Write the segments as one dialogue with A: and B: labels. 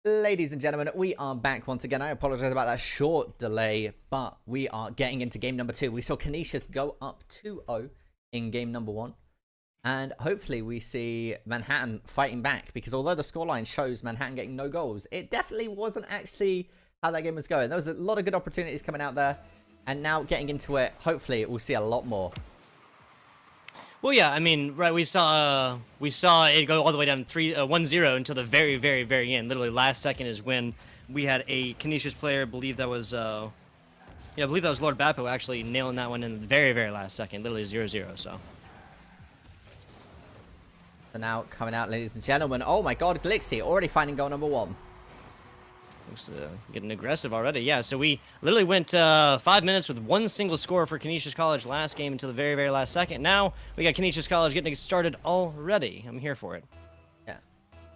A: Ladies and gentlemen, we are back once again. I apologize about that short delay, but we are getting into game number 2. We saw Canisius go up 2-0 in game number 1. And hopefully we see Manhattan fighting back, because although the scoreline shows Manhattan getting no goals, it definitely wasn't actually how that game was going. There was a lot of good opportunities coming out there, and now getting into it, hopefully we'll see a lot more.
B: Well, yeah, I mean, right, we saw it go all the way down 1-0 until the very, very, very end. Literally, last second is when we had a Canisius player, I believe that was Lord Bappo, actually nailing that one in the very, very last second, literally 0-0, so.
A: So now, coming out, ladies and gentlemen, oh my god, Glixie, already finding goal number 1.
B: Looks getting aggressive already. Yeah, so we literally went 5 minutes with one single score for Canisius College last game until the very, very last second. Now we got Canisius College getting it started already. I'm here for it.
A: Yeah,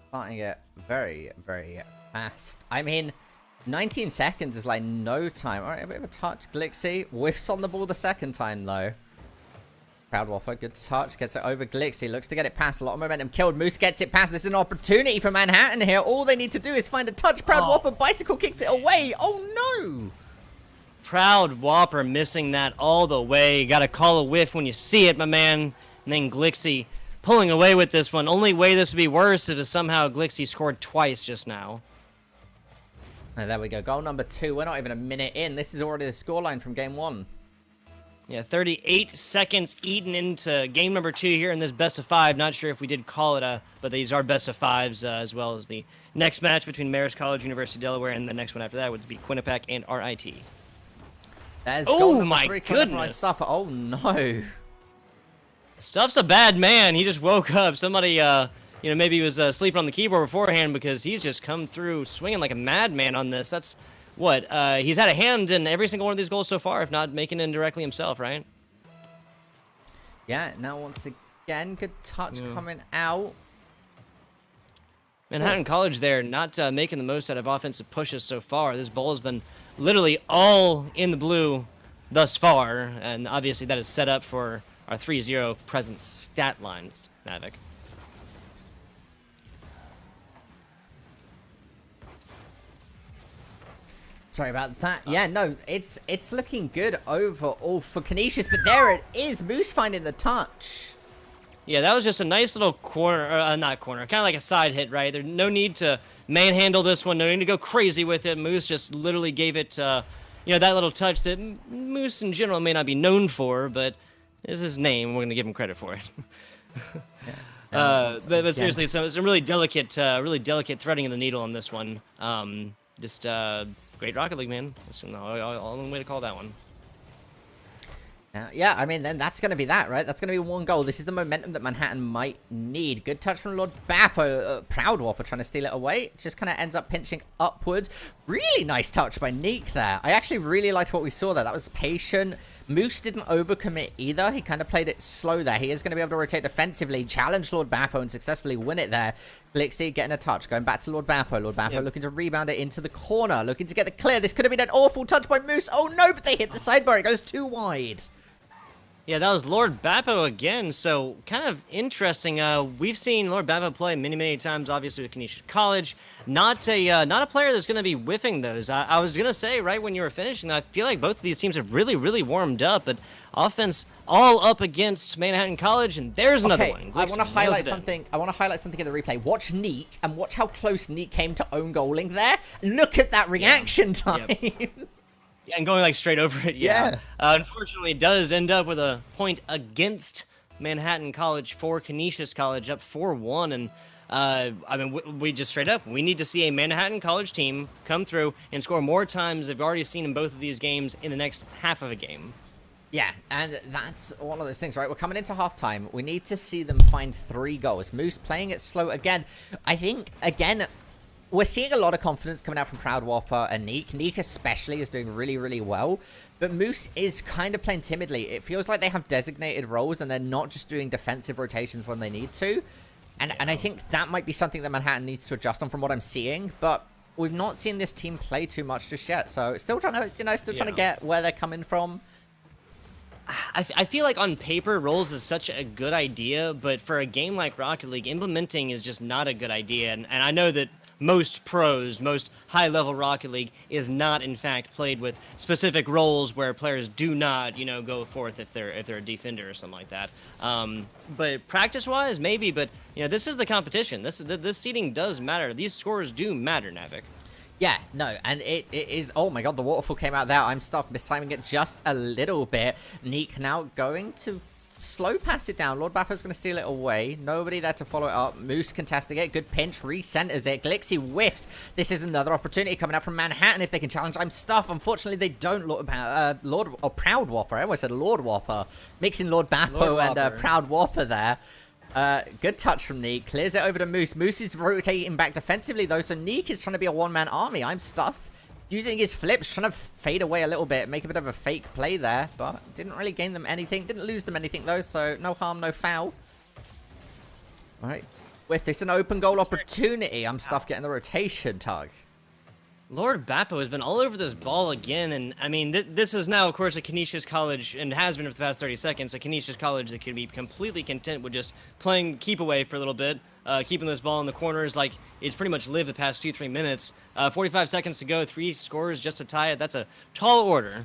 A: starting it very, very fast. I mean, 19 seconds is like no time. All right, a bit of a touch. Glixie whiffs on the ball the second time, though. Proud Whopper, good touch, gets it over Glixie, looks to get it past, a lot of momentum killed, Moose gets it past, this is an opportunity for Manhattan here, all they need to do is find a touch, Proud Whopper, Bicycle kicks it away, oh no!
B: Proud Whopper missing that all the way, gotta call a whiff when you see it, my man, and then Glixie pulling away with this one. Only way this would be worse if somehow Glixie scored twice just now.
A: And there we go, goal number 2, we're not even a minute in, this is already the scoreline from game 1.
B: Yeah, 38 seconds eaten into game number 2 here in this best of 5. Not sure if we did call it but these are best of 5s as well as the next match between Marist College, University, Delaware, and the next one after that would be Quinnipiac and RIT.
A: Oh my
B: goodness!
A: Stuff. Oh no!
B: Stuff's a bad man. He just woke up. Somebody, maybe he was sleeping on the keyboard beforehand, because he's just come through swinging like a madman on this. That's what, he's had a hand in every single one of these goals so far, if not making it indirectly himself, right?
A: Yeah, now once again, good touch coming out.
B: Manhattan College there, not making the most out of offensive pushes so far. This ball has been literally all in the blue thus far, and obviously that is set up for our 3-0 present stat lines, Mavic.
A: Sorry about that. Yeah, no, it's looking good overall for Canisius, but there it is, Moose finding the touch.
B: Yeah, that was just a nice little corner, not corner, kind of like a side hit, right? There's no need to manhandle this one, no need to go crazy with it. Moose just literally gave it, that little touch that Moose in general may not be known for, but is his name, we're going to give him credit for it. But seriously, so some really delicate threading of the needle on this one. Great Rocket League, man. That's the only way to call that one.
A: Yeah, I mean, then that's going to be that, right? That's going to be one goal. This is the momentum that Manhattan might need. Good touch from Lord Bappo. Proud Whopper trying to steal it away. Just kind of ends up pinching upwards. Really nice touch by Neek there. I actually really liked what we saw there. That was patient. Moose didn't overcommit either. He kind of played it slow there. He is going to be able to rotate defensively, challenge Lord Bappo, and successfully win it there. Glixie getting a touch. Going back to Lord Bappo. Lord Bappo looking to rebound it into the corner. Looking to get the clear. This could have been an awful touch by Moose. Oh no, but they hit the sidebar. It goes too wide.
B: Yeah, that was Lord Bappo again, so kind of interesting. We've seen Lord Bappo play many, many times, obviously, with Canisius College. Not a player that's going to be whiffing those. I was going to say, right when you were finishing, I feel like both of these teams have really, really warmed up, but offense all up against Manhattan College, and there's another one.
A: I want to highlight something. I want to highlight something in the replay. Watch Neek, and watch how close Neek came to own goaling there. Look at that reaction time.
B: Yep. And going like straight over it, unfortunately, it does end up with a point against Manhattan College for Canisius College, up 4-1. And I mean, we just straight up, we need to see a Manhattan College team come through and score more times they've already seen in both of these games in the next half of a game.
A: Yeah, and that's one of those things, right? We're coming into halftime. We need to see them find 3 goals. Moose playing it slow again. I think, again, we're seeing a lot of confidence coming out from Proud Whopper and Neek. Neek especially is doing really, really well. But Moose is kind of playing timidly. It feels like they have designated roles and they're not just doing defensive rotations when they need to. And I think that might be something that Manhattan needs to adjust on from what I'm seeing. But we've not seen this team play too much just yet. So still trying to, trying to get where they're coming from.
B: I feel like on paper, roles is such a good idea, but for a game like Rocket League, implementing is just not a good idea. And I know that most pros, most high-level Rocket League is not, in fact, played with specific roles where players do not, go forth if they're a defender or something like that. But practice-wise, maybe. But this is the competition. This seeding does matter. These scores do matter, Navik.
A: Yeah, no, and it is... Oh my god, the waterfall came out there. I'm stuffed, mistiming it just a little bit. Neek now going to slow pass it down. Lord Bappo's going to steal it away. Nobody there to follow it up. Moose contesting it. Good pinch. Recenters it. Glixie whiffs. This is another opportunity coming out from Manhattan if they can challenge. I'm stuffed. Unfortunately, they don't. Proud Whopper. I almost said Lord Whopper. Mixing Lord Bappo and Proud Whopper there. Good touch from Neek. Clears it over to Moose. Moose is rotating back defensively, though, so Neek is trying to be a one-man army. I'm stuffed. Using his flips, trying to fade away a little bit, make a bit of a fake play there, but didn't really gain them anything. Didn't lose them anything, though, so no harm, no foul. All right. With this, an open goal opportunity. I'm stuffed getting the rotation, Tug.
B: Lord Bappo has been all over this ball again, and I mean, this is now, of course, a Canisius College, and has been for the past 30 seconds, a Canisius College that can be completely content with just playing keep away for a little bit, keeping this ball in the corners like it's pretty much lived the past 2-3 minutes. 45 seconds to go, 3 scores just to tie it. That's a tall order.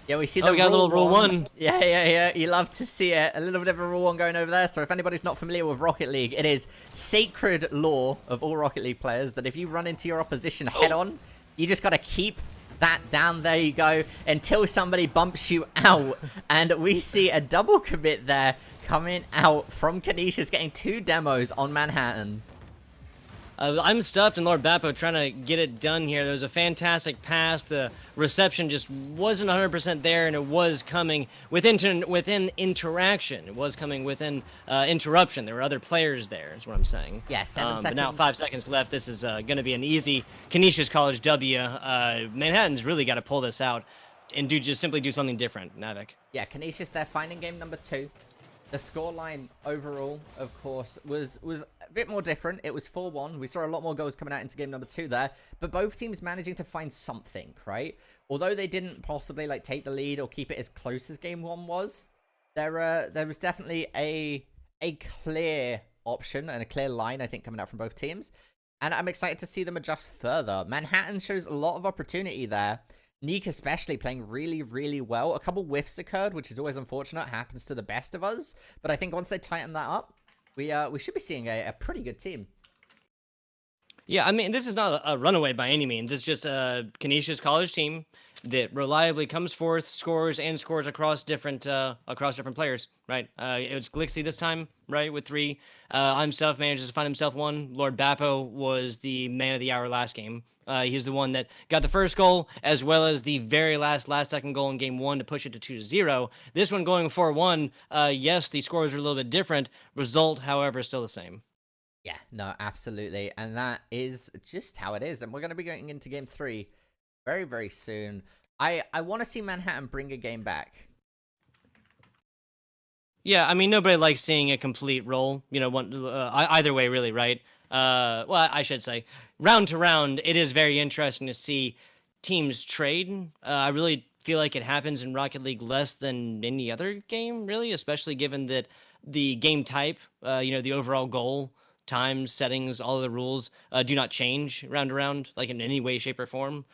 A: Yeah, we see the
B: we got a little rule one.
A: Yeah. You love to see it. A little bit of a rule one going over there. So if anybody's not familiar with Rocket League, it is sacred law of all Rocket League players that if you run into your opposition head on, you just got to keep that down. There you go, until somebody bumps you out. And we see a double commit there coming out from Canisius, getting 2 demos on Manhattan.
B: I'm stuffed, and Lord Bappo trying to get it done here. There was a fantastic pass. The reception just wasn't 100% there, and it was coming within interaction. It was coming within interruption. There were other players there, is what I'm saying.
A: Yeah, 7 seconds.
B: But now 5 seconds left. This is going to be an easy Canisius College W. Manhattan's really got to pull this out and simply do something different, Navik.
A: Yeah, Canisius, they're finding game number 2. The scoreline overall, of course, was a bit more different. It was 4-1. We saw a lot more goals coming out into game number 2 there. But both teams managing to find something, right? Although they didn't possibly take the lead or keep it as close as game 1 was, there was definitely a clear option and a clear line, I think, coming out from both teams. And I'm excited to see them adjust further. Manhattan shows a lot of opportunity there. Neek especially playing really, really well. A couple whiffs occurred, which is always unfortunate. Happens to the best of us. But I think once they tighten that up, we should be seeing a pretty good team.
B: Yeah, I mean, this is not a runaway by any means. It's just a Canisius College team that reliably comes forth, scores across different players, right? It's Glixie this time, right, with 3. Himself manages to find himself 1. Lord Bappo was the man of the hour last game. He's the one that got the first goal, as well as the very last second goal in game 1 to push it to 2-0. This one going 4-1, yes, the scores are a little bit different. Result, however, is still the same.
A: Yeah, no, absolutely. And that is just how it is. And we're going to be going into game 3 very, very soon. I want to see Manhattan bring a game back.
B: Yeah, I mean, nobody likes seeing a complete roll, either way, really, right? Well, I should say, round to round, it is very interesting to see teams trade. I really feel like it happens in Rocket League less than any other game, really, especially given that the game type, the overall goal, times, settings, all of the rules do not change round to round, like in any way, shape, or form.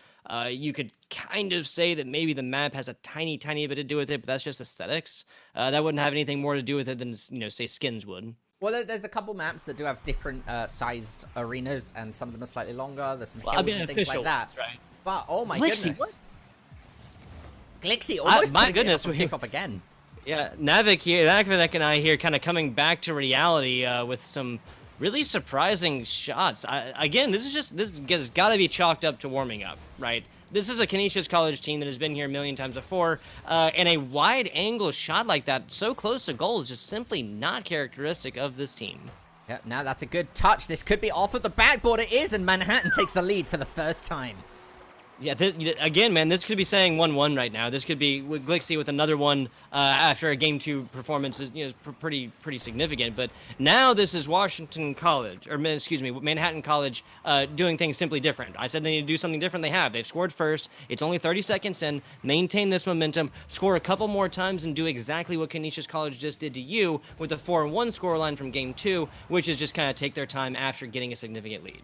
B: You could kind of say that maybe the map has a tiny bit to do with it, but that's just aesthetics. That wouldn't have anything more to do with it than, say, skins would.
A: Well, there's a couple maps that do have different sized arenas, and some of them are slightly longer. There's some hills and things like that. Right. But, oh my goodness. What? Glixie almost
B: my goodness,
A: we kick off again.
B: Yeah, Navik and I here kind of coming back to reality with some really surprising shots. Again, this has got to be chalked up to warming up, right? This is a Canisius College team that has been here a million times before, and a wide-angle shot like that, so close to goal, is just simply not characteristic of this team.
A: Yeah, now that's a good touch. This could be off of the backboard. It is, and Manhattan takes the lead for the first time.
B: Yeah, again, man, this could be saying 1-1 right now. This could be with Glixie with another one after a Game 2 performance is pretty significant. But now this is Manhattan College doing things simply different. I said they need to do something different. They have. They've scored first. It's only 30 seconds in. Maintain this momentum. Score a couple more times and do exactly what Canisius College just did to you with a 4-1 scoreline from Game 2, which is just kind of take their time after getting a significant lead.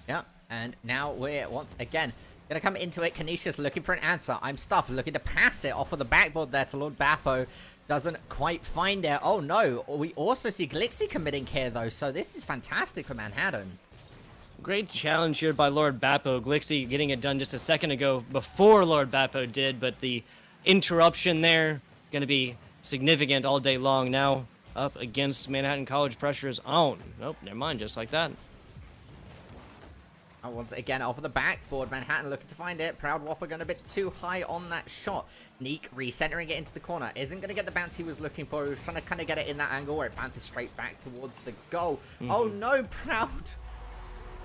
A: Yeah. And now we're once again gonna come into it. Canisius looking for an answer. I'm stuffed, looking to pass it off of the backboard there to Lord Bappo. Doesn't quite find it. Oh no, we also see Glixie committing here though, so this is fantastic for Manhattan.
B: Great challenge here by Lord Bappo. Glixie getting it done just a second ago before Lord Bappo did, but the interruption there going to be significant all day long. Now up against Manhattan College, pressure is on. Nope, never mind, just like that.
A: Once again, off of the backboard, Manhattan looking to find it. Proud Whopper going a bit too high on that shot. Neek recentering it into the corner. Isn't going to get the bounce he was looking for. He was trying to kind of get it in that angle where it bounces straight back towards the goal. Oh no, Proud.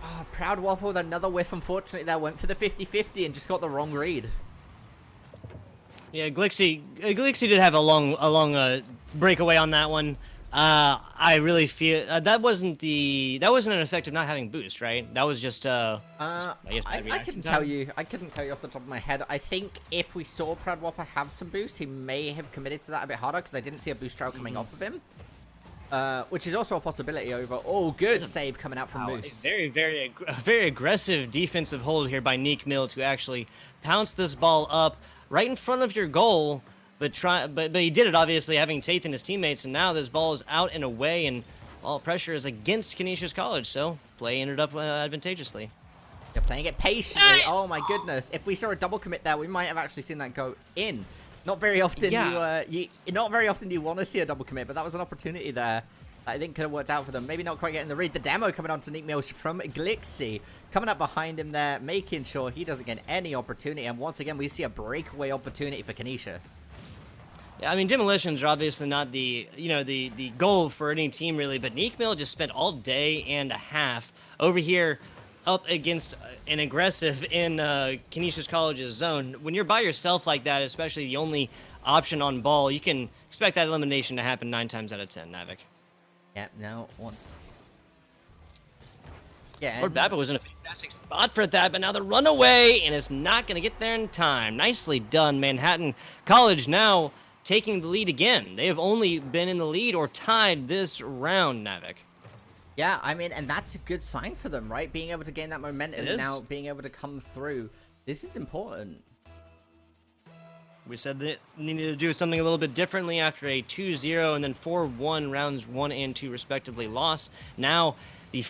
A: Oh, Proud Whopper with another whiff, unfortunately, there. Went for the 50-50 and just got the wrong read.
B: Yeah, Glixie did have a long breakaway on that one. I really feel that wasn't an effect of not having boost, right? That was just I
A: couldn't tell you. I couldn't tell you off the top of my head. I think if we saw Proud Whopper have some boost, he may have committed to that a bit harder because I didn't see a boost trail coming off of him. Which is also a possibility over. Oh, good save coming out from Moose.
B: Very aggressive defensive hold here by Neek Mill to actually pounce this ball up right in front of your goal. But he did it, obviously, having faith in his teammates, and now this ball is out and away, and all pressure is against Canisius College, so play ended up advantageously.
A: They're playing it patiently. Oh my goodness! If we saw a double commit there, we might have actually seen that go in. Not very often. Not very often you want to see a double commit, but that was an opportunity there that I think could have worked out for them. Maybe not quite getting the read. The demo coming on to Neek Mills from Glixie, coming up behind him there, making sure he doesn't get any opportunity. And once again, we see a breakaway opportunity for Canisius.
B: Yeah, I mean, demolitions are obviously not the goal for any team, really, but Neek Mill just spent all day and a half over here up against an aggressive in Canisius College's zone. When you're by yourself like that, especially the only option on ball, you can expect that elimination to happen 9 times out of 10, Navik.
A: Yeah, now once. Yeah.
B: Lord Bappo was in a fantastic spot for that, but now the runaway, and it's not going to get there in time. Nicely done, Manhattan College now taking the lead again. They have only been in the lead or tied this round, Navik.
A: Yeah, I mean, and that's a good sign for them, right? Being able to gain that momentum and now being able to come through. This is important.
B: We said that they needed to do something a little bit differently after a 2-0 and then 4-1 rounds 1 and 2 respectively loss. Now the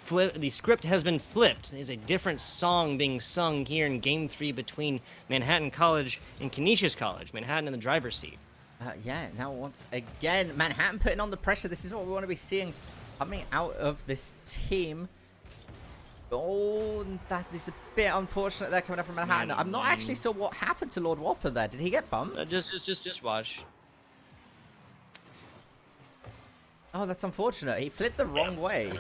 B: script has been flipped. There's a different song being sung here in Game 3 between Manhattan College and Canisius College. Manhattan in the driver's seat.
A: Yeah, now once again, Manhattan putting on the pressure. This is what we want to be seeing coming out of this team. Oh, that is a bit unfortunate there coming up from Manhattan. I'm not actually sure what happened to Lord Whopper there. Did he get bumped?
B: Just watch.
A: Oh, that's unfortunate. He flipped the wrong way.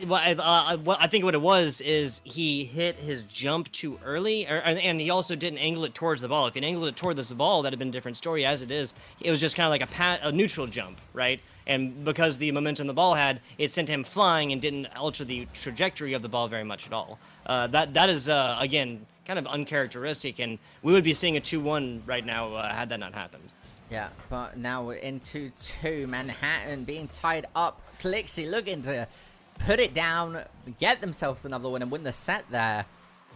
B: Well, I think what it was is he hit his jump too early, and he also didn't angle it towards the ball. If he angled it towards the ball, that'd have been a different story. As it is, it was just kind of like a neutral jump, right? And because the momentum the ball had, it sent him flying and didn't alter the trajectory of the ball very much at all. That is, again, kind of uncharacteristic, and we would be seeing a 2-1 right now had that not happened.
A: Yeah, but now we're into 2. Manhattan being tied up. Glixie looking to put it down, get themselves another win, and win the set there.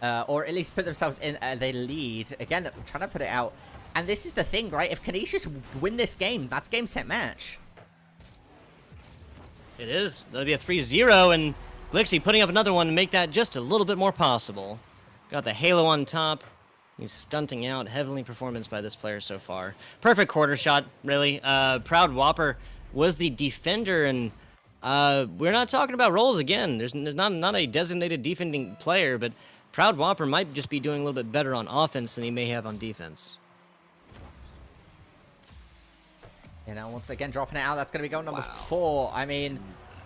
A: Or at least put themselves in the lead. Again, trying to put it out. And this is the thing, right? If Canisius win this game, that's game, set, match.
B: It is. That'll be a 3-0, and Glixie putting up another one to make that just a little bit more possible. Got the halo on top. He's stunting out. Heavenly performance by this player so far. Perfect quarter shot, really. Proud Whopper was the defender, and we're not talking about roles again. There's not a designated defending player, but Proud Whopper might just be doing a little bit better on offense than he may have on defense.
A: You know, once again, dropping it out. That's going to be goal number 4. I mean,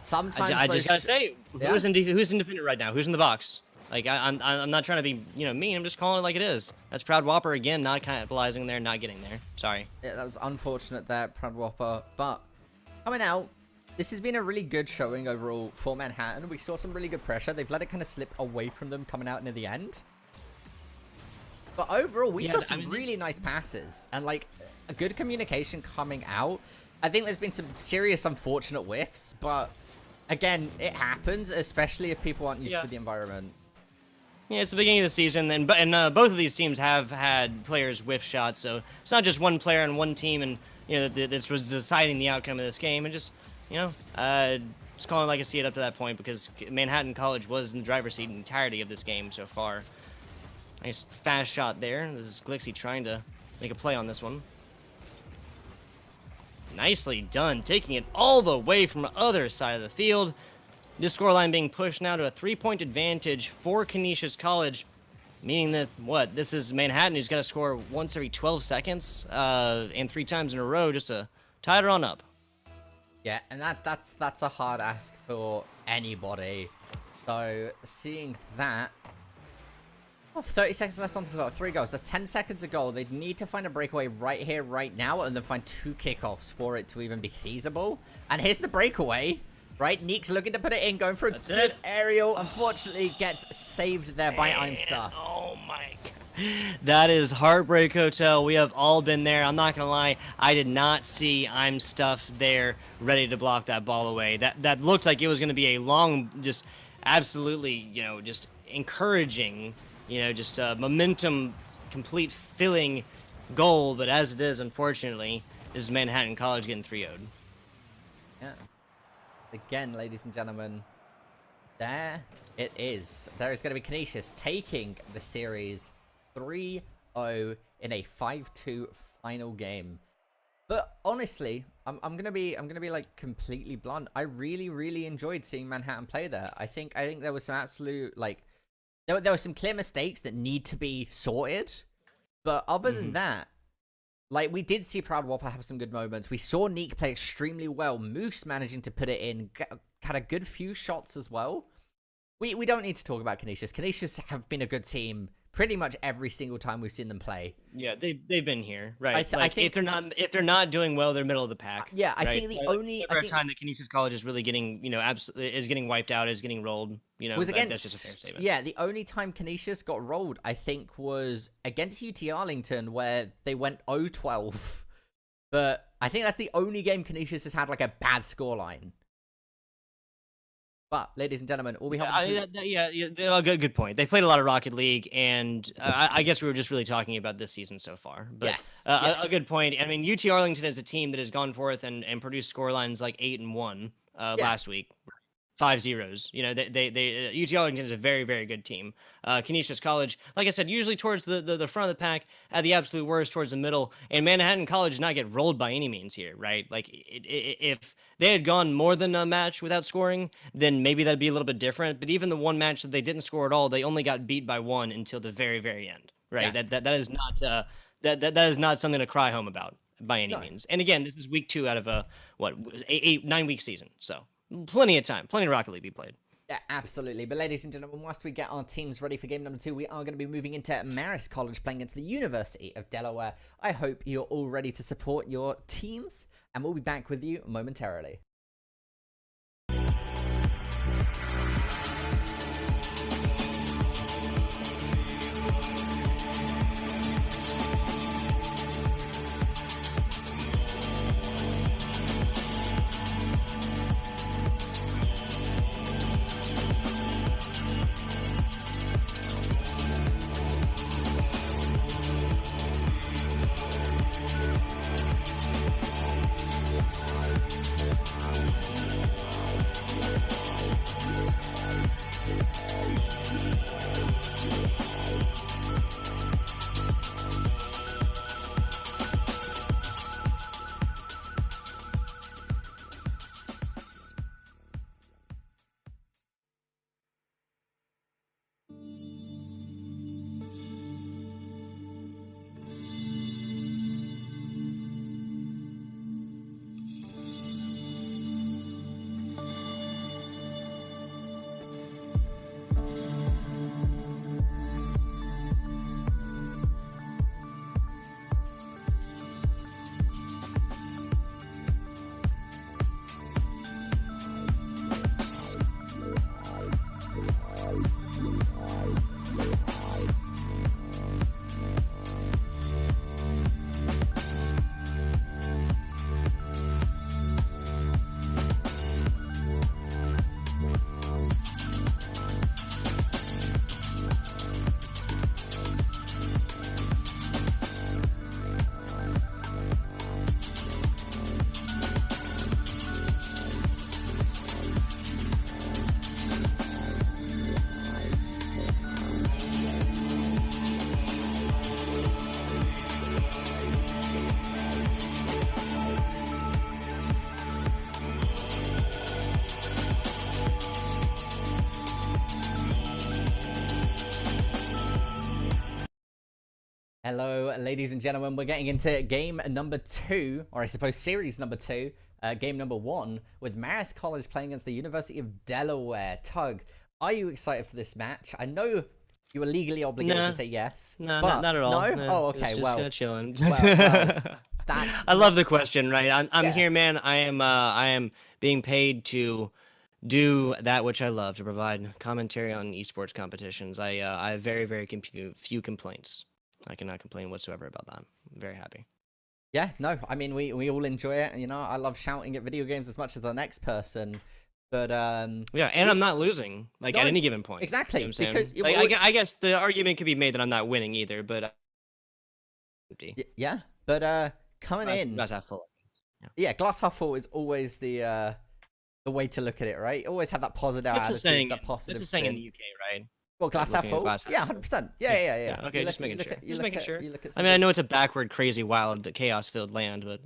A: sometimes
B: I just got to say, who's in defender right now? Who's in the box? Like, I'm not trying to be, mean. I'm just calling it like it is. That's Proud Whopper again, not capitalizing there, not getting there. Sorry.
A: Yeah, that was unfortunate there, Proud Whopper. But coming out, this has been a really good showing overall for Manhattan. We saw some really good pressure. They've let it kind of slip away from them coming out near the end. But overall, we saw some really nice passes and, like, a good communication coming out. I think there's been some serious unfortunate whiffs, but again, it happens, especially if people aren't used to the environment.
B: Yeah, it's the beginning of the season, and both of these teams have had players whiff shots, so it's not just one player on one team, and this was deciding the outcome of this game, and just just calling it like I see it up to that point, because Manhattan College was in the driver's seat the entirety of this game so far. Nice fast shot there. This is Glixie trying to make a play on this one. Nicely done, taking it all the way from the other side of the field. This scoreline being pushed now to a 3-point advantage for Canisius College, meaning that, this is Manhattan who's got to score once every 12 seconds and 3 times in a row just to tie it on up.
A: Yeah, and that's a hard ask for anybody. So, seeing that... 30 seconds left on the clock, 3 goals. That's 10 seconds a goal. They'd need to find a breakaway right here, right now, and then find 2 kickoffs for it to even be feasible. And here's the breakaway. Right, Neek's looking to put it in, going for a good aerial. Unfortunately, gets saved there by I'm Stuff.
B: Oh my god. That is Heartbreak Hotel. We have all been there. I'm not going to lie. I did not see I'm Stuff there ready to block that ball away. That looked like it was going to be a long, just absolutely, just encouraging, just momentum complete filling goal. But as it is, unfortunately, this is Manhattan College getting 3-0'd.
A: Yeah. Again, ladies and gentlemen, there it is. There is going to be Canisius taking the series 3-0 in a 5-2 final game. But honestly, I'm gonna be like completely blunt. I really enjoyed seeing Manhattan play there. I think there was some absolute there were some clear mistakes that need to be sorted. But other than that, we did see Proud Whopper have some good moments. We saw Neek play extremely well. Moose managing to put it in. Had a good few shots as well. We don't need to talk about Canisius. Canisius have been a good team pretty much every single time we've seen them play.
B: Yeah, they've been here, right? I think if they're not doing well, they're middle of the pack.
A: Yeah, I think the only
B: time that Canisius College is really getting is getting wiped out, is getting rolled. Was
A: against,
B: that's just a fair statement.
A: Yeah, the only time Canisius got rolled, I think, was against UT Arlington, where they went 0-12. But I think that's the only game Canisius has had a bad scoreline. But, ladies and gentlemen, all we have
B: good point. They played a lot of Rocket League, and I guess we were just really talking about this season so far. But
A: yes.
B: A good point. I mean, UT Arlington is a team that has gone forth and produced scorelines like 8-1 last week. 5 zeros. UT Arlington is a very good team. Canisius College, like I said, usually towards the front of the pack, at the absolute worst towards the middle. And Manhattan College did not get rolled by any means here, right? If they had gone more than a match without scoring, then maybe that'd be a little bit different. But even the one match that they didn't score at all, they only got beat by 1 until the very end, right? Yeah. That is not that is not something to cry home about by any means. And again, this is week 2 out of a 9-week season, so. Plenty of time. Plenty of Rocket League to be played.
A: Yeah, absolutely. But ladies and gentlemen, whilst we get our teams ready for game number 2, we are going to be moving into Marist College playing against the University of Delaware. I hope you're all ready to support your teams, and we'll be back with you momentarily. Hello, ladies and gentlemen. We're getting into game number 2, or I suppose series number 2, game number 1, with Marist College playing against the University of Delaware. Tug, are you excited for this match? I know you are legally obligated to say yes.
B: No,
A: but
B: not at all.
A: No?
B: No,
A: Oh, okay.
B: Just chilling.
A: That's...
B: I love the question, right? I'm here, man. I am being paid to do that which I love, to provide commentary on esports competitions. I have very few complaints. I cannot complain whatsoever about that. I'm very happy.
A: Yeah, no, I mean, we all enjoy it. You know, I love shouting at video games as much as the next person. But,
B: yeah, and I'm not losing, like, at any given point.
A: Exactly,
B: you know
A: because...
B: like, I guess the argument could be made that I'm not winning either, but...
A: Yeah, but, coming in...
B: Glass half full.
A: Yeah, glass half full is always the way to look at it, right? Always have that positive attitude, that positive
B: It's a saying in the UK, right?
A: Well, glass half full? Yeah, 100%. Yeah.
B: Okay, just making sure. Just making sure.
A: I
B: mean, I know it's a backward, crazy, wild, chaos-filled land, but...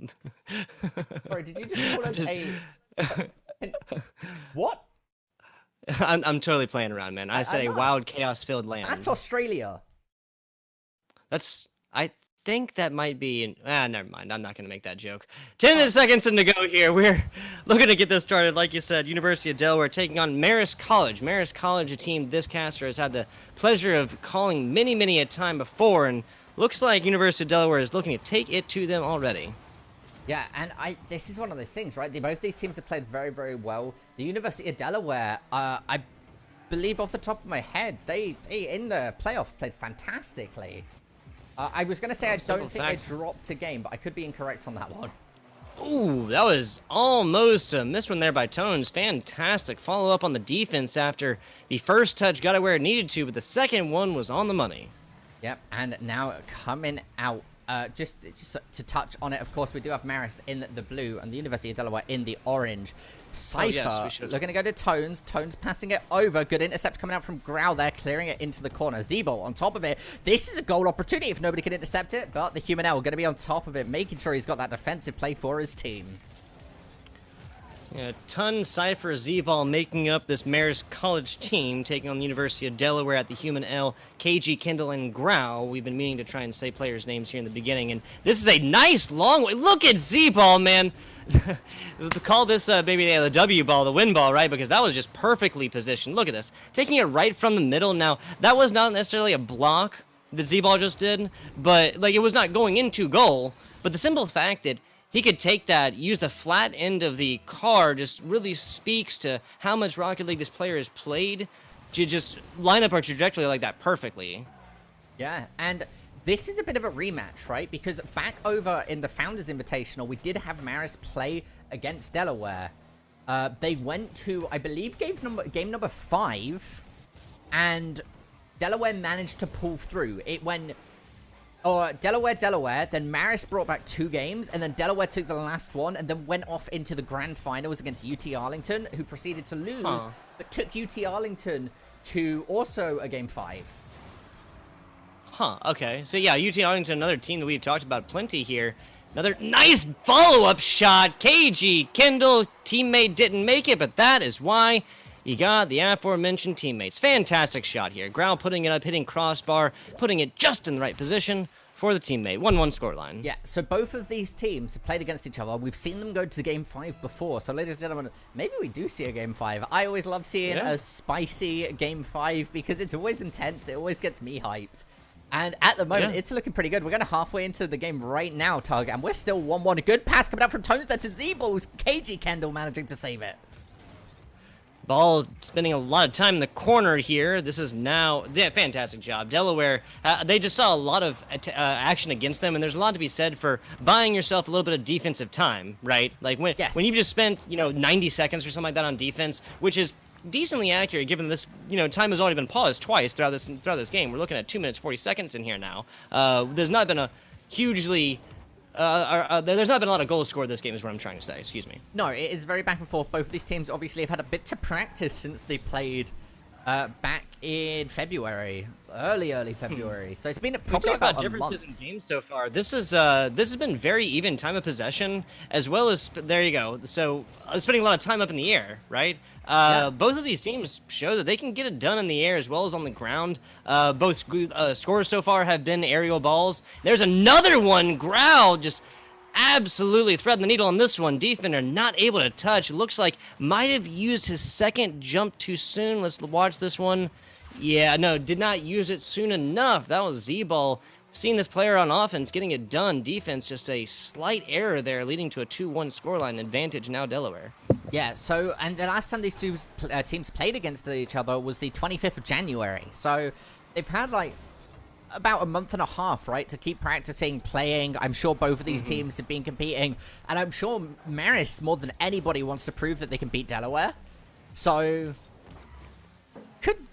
A: Sorry, did you just call us a... What?
B: I'm totally playing around, man. I said a wild, chaos-filled land.
A: That's Australia.
B: I think that might be... never mind. I'm not going to make that joke. 10 seconds to go here. We're looking to get this started. Like you said, University of Delaware taking on Marist College. Marist College, a team this caster has had the pleasure of calling many a time before, and looks like University of Delaware is looking to take it to them already.
A: Yeah, and this is one of those things, right? Both these teams have played very well. The University of Delaware, I believe off the top of my head, they in the playoffs played fantastically. I was going to say I don't think they dropped a game, but I could be incorrect on that one.
B: Ooh, that was almost a missed one there by Tones. Fantastic follow-up on the defense after the first touch got it where it needed to, but the second one was on the money. Yep,
A: and now coming out, just to touch on it, of course, we do have Marist in the blue and the University of Delaware in the orange. Cypher looking to go to Tones. Tones passing it over. Good intercept coming out from Growl there, clearing it into the corner. Zebo on top of it. This is a goal opportunity if nobody can intercept it, but the Human L going to be on top of it, making sure he's got that defensive play for his team.
B: Yeah, Ton, Cypher, Z-Ball making up this Marist College team, taking on the University of Delaware at the Human L, KG, Kindle, and Growl. We've been meaning to try and say players' names here in the beginning, and this is a nice long way. Look at Z-Ball, man. Call this maybe the W ball, the win ball, right? Because that was just perfectly positioned. Look at this. Taking it right from the middle. Now, that was not necessarily a block that Z-Ball just did, but like it was not going into goal. But the simple fact that he could take that, use the flat end of the car, just really speaks to how much Rocket League this player has played to just line up our trajectory like that perfectly.
A: Yeah, and this is a bit of a rematch, right? Because back over in the Founders Invitational, we did have Marist play against Delaware. They went to, I believe, game number 5, and Delaware managed to pull through. It went... Delaware, then Marist brought back 2 games, and then Delaware took the last one, and then went off into the grand finals against UT Arlington, who proceeded to lose, but took UT Arlington to also a game 5.
B: Huh, okay. So yeah, UT Arlington, another team that we've talked about plenty here. Another nice follow-up shot. KG, Kindle, teammate didn't make it, but that is why he got the aforementioned teammates. Fantastic shot here. Growl putting it up, hitting crossbar, putting it just in the right position for the teammate. 1-1 scoreline.
A: Yeah, so both of these teams have played against each other. We've seen them go to game 5 before. So, ladies and gentlemen, maybe we do see a game 5. I always love seeing a spicy game 5 because it's always intense. It always gets me hyped. And at the moment, it's looking pretty good. We're going to halfway into the game right now, Tug, and we're still 1-1. A good pass coming out from Tones there to Z-Balls. KG Kendall managing to save it.
B: Ball spending a lot of time in the corner here. This is now... Yeah, fantastic job. Delaware, they just saw a lot of action against them, and there's a lot to be said for buying yourself a little bit of defensive time, right? Like, when you've just spent, 90 seconds or something like that on defense, which is decently accurate given this, time has already been paused twice throughout this game. We're looking at 2 minutes, 40 seconds in here now. There's not been a hugely... there's not been a lot of goals scored this game is what I'm trying to say. Excuse me.
A: No, it is very back and forth. Both of these teams obviously have had a bit to practice since they played Back in February, early February. So it's been probably
B: We talk
A: about a
B: differences
A: month.
B: in games so far. This has been very even time of possession, as well as there you go. So spending a lot of time up in the air, right?
A: Yeah.
B: Both of these teams show that they can get it done in the air as well as on the ground. Both scores so far have been aerial balls. There's another one, Growl, just absolutely threading the needle on this one. Defender not able to touch. Looks like might have used his second jump too soon. Let's watch this one. Yeah, no, did not use it soon enough. That was Z-Ball. Seeing this player on offense getting it done. Defense just a slight error there, leading to a 2-1 scoreline advantage now Delaware.
A: Yeah, so, and the last time these two teams played against each other was the 25th of January. So they've had, like, about a month and a half, right, to keep practicing, playing. I'm sure both of these teams have been competing, and I'm sure Marist, more than anybody, wants to prove that they can beat Delaware. So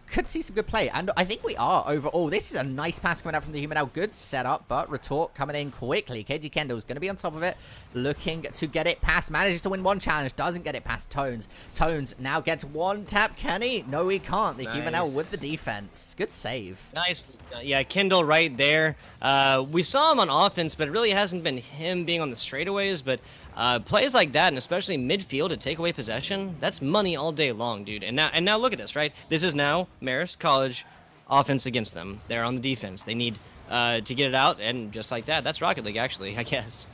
A: could see some good play, and I think we are overall. This is a nice pass coming out from the Human. Good setup, but retort coming in quickly. KG Kendall's going to be on top of it, looking to get it past. Manages to win one challenge, doesn't get it past Tones. Tones now gets one tap. Can he? No, he can't. The Human with the defense. Good save.
B: Nice. Yeah, Kendall right there. We saw him on offense, but it really hasn't been him being on the straightaways, but plays like that, and especially midfield to take away possession, that's money all day long, dude. And now look at this, right? This is now Marist College offense against them. They're on the defense. They need to get it out, and just like that, that's Rocket League, actually, I guess.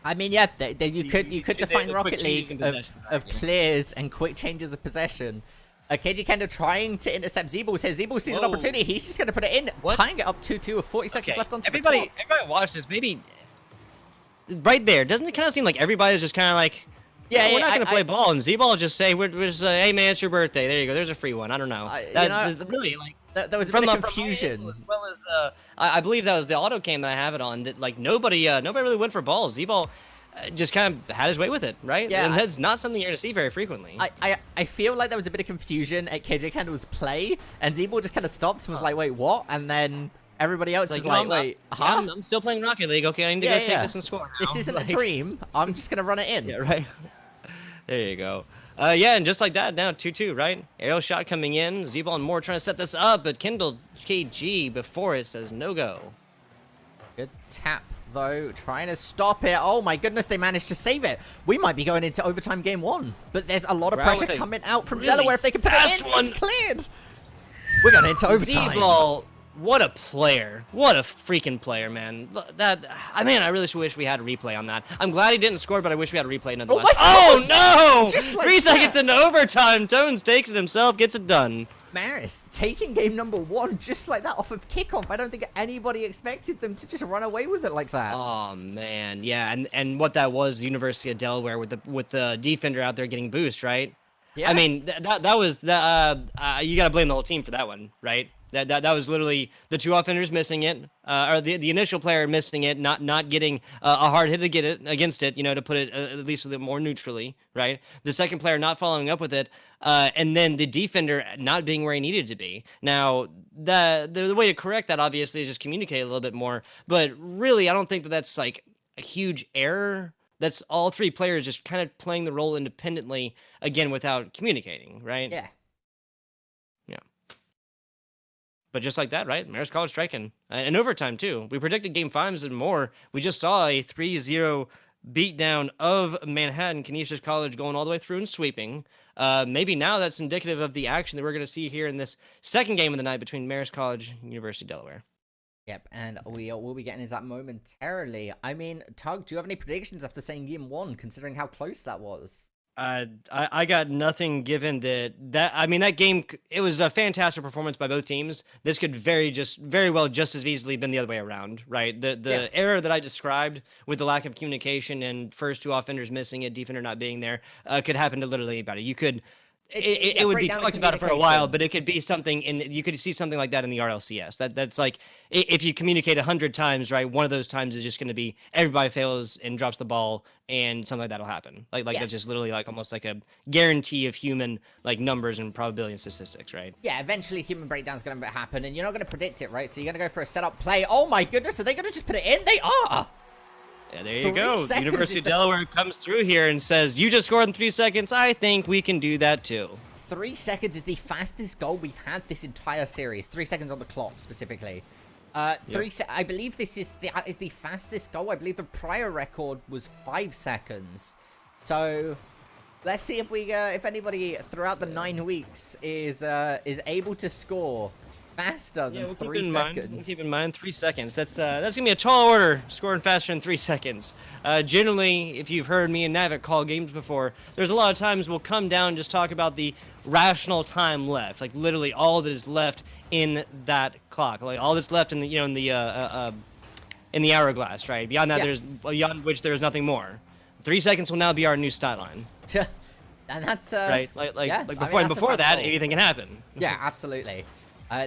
A: I mean, yeah, you could define Rocket League of clears and quick changes of possession. KG Kendo trying to intercept Zeeble. Says Zeeble sees an opportunity. He's just going to put it in, tying it up 2-2 with 40 seconds left on the clock.
B: Everybody watch this. Maybe right there. Doesn't it kind of seem like everybody's just kind of like, yeah, we're not going to play ball, and Z-Ball just say, we're just, hey man, it's your birthday. There you go. There's a free one. I don't know. Really, like,
A: there was a bit of confusion.
B: As well as, I believe that was the auto cam that I have it on. That like nobody really went for balls. Z-Ball just kind of had his way with it, right?
A: Yeah,
B: and that's not something you're going to see very frequently.
A: I feel like there was a bit of confusion at KJ Kendall's play, and Z-Ball just kind of stopped and was like, wait, what? And then everybody else is like, wait, huh?
B: I'm still playing Rocket League. Okay, I need to go take this and score now.
A: This isn't a dream. I'm just going to run it in.
B: Yeah, right. There you go. Yeah, and just like that, now 2-2, right? Aerial shot coming in. Z-Ball and Moore trying to set this up, but Kendall KG before it says no-go.
A: Good tap, though, trying to stop it. Oh my goodness, they managed to save it. We might be going into overtime game 1, but there's a lot of pressure coming out from Delaware. If they can put it in, it's cleared. We're going into overtime.
B: Z-Ball, what a player. What a freaking player, man. I really wish we had a replay on that. I'm glad he didn't score, but I wish we had a replay nonetheless. Oh no!
A: Just like
B: 3 seconds into overtime, Tones takes it himself, gets it done.
A: Marist taking game number 1 just like that off of kickoff. I don't think anybody expected them to just run away with it like that.
B: Oh man, yeah, and what that was, the University of Delaware with the defender out there getting boost, right? Yeah. I mean, that was you got to blame the whole team for that one, right? That was literally the 2 offenders missing it, or the initial player missing it, not getting a hard hit to get it against it, to put it at least a little more neutrally, right? The second player not following up with it, and then the defender not being where he needed to be. Now, the way to correct that obviously is just communicate a little bit more, but really, I don't think that's like a huge error. That's all 3 players just kind of playing the role independently, again, without communicating, right?
A: Yeah.
B: But just like that, right? Marist College striking. And overtime, too. We predicted Game 5s and more. We just saw a 3-0 beatdown of Manhattan. Canisius College going all the way through and sweeping. Maybe now that's indicative of the action that we're going to see here in this second game of the night between Marist College and University of Delaware.
A: Yep, and we will be getting into that momentarily. I mean, Tug, do you have any predictions after saying Game 1, considering how close that was?
B: I got nothing given that game, it was a fantastic performance by both teams. This could very well just as easily been the other way around, right? The error that I described with the lack of communication and first 2 offenders missing it, defender not being there, could happen to literally anybody. You could it would be talked about it for a while, but it could be something you could see something like that in the RLCS. That's like if you communicate 100 times, right? One of those times is just going to be everybody fails and drops the ball, and something like that'll happen. That's just literally like almost like a guarantee of human like numbers and probability and statistics, right?
A: Yeah, eventually human breakdown's going to happen, and you're not going to predict it, right? So you're going to go for a setup play. Oh my goodness, are they going to just put it in? They are.
B: Yeah, there you go. The University of Delaware comes through here and says, you just scored in 3 seconds. I think we can do that too.
A: 3 seconds is the fastest goal we've had this entire series. 3 seconds on the clock, specifically. I believe this is the fastest goal. I believe the prior record was 5 seconds. So let's see if anybody throughout the 9 weeks is able to score faster than 3 seconds.
B: Keep in mind 3 seconds. That's gonna be a tall order, scoring faster than 3 seconds. Generally, if you've heard me and Navik call games before, there's a lot of times we'll come down and just talk about the rational time left, like literally all that is left in that clock, like all that's left in the in the hourglass, right? Beyond that, beyond which there is nothing more. 3 seconds will now be our new stat line.
A: And that's
B: right, before that, anything can happen.
A: Yeah, absolutely.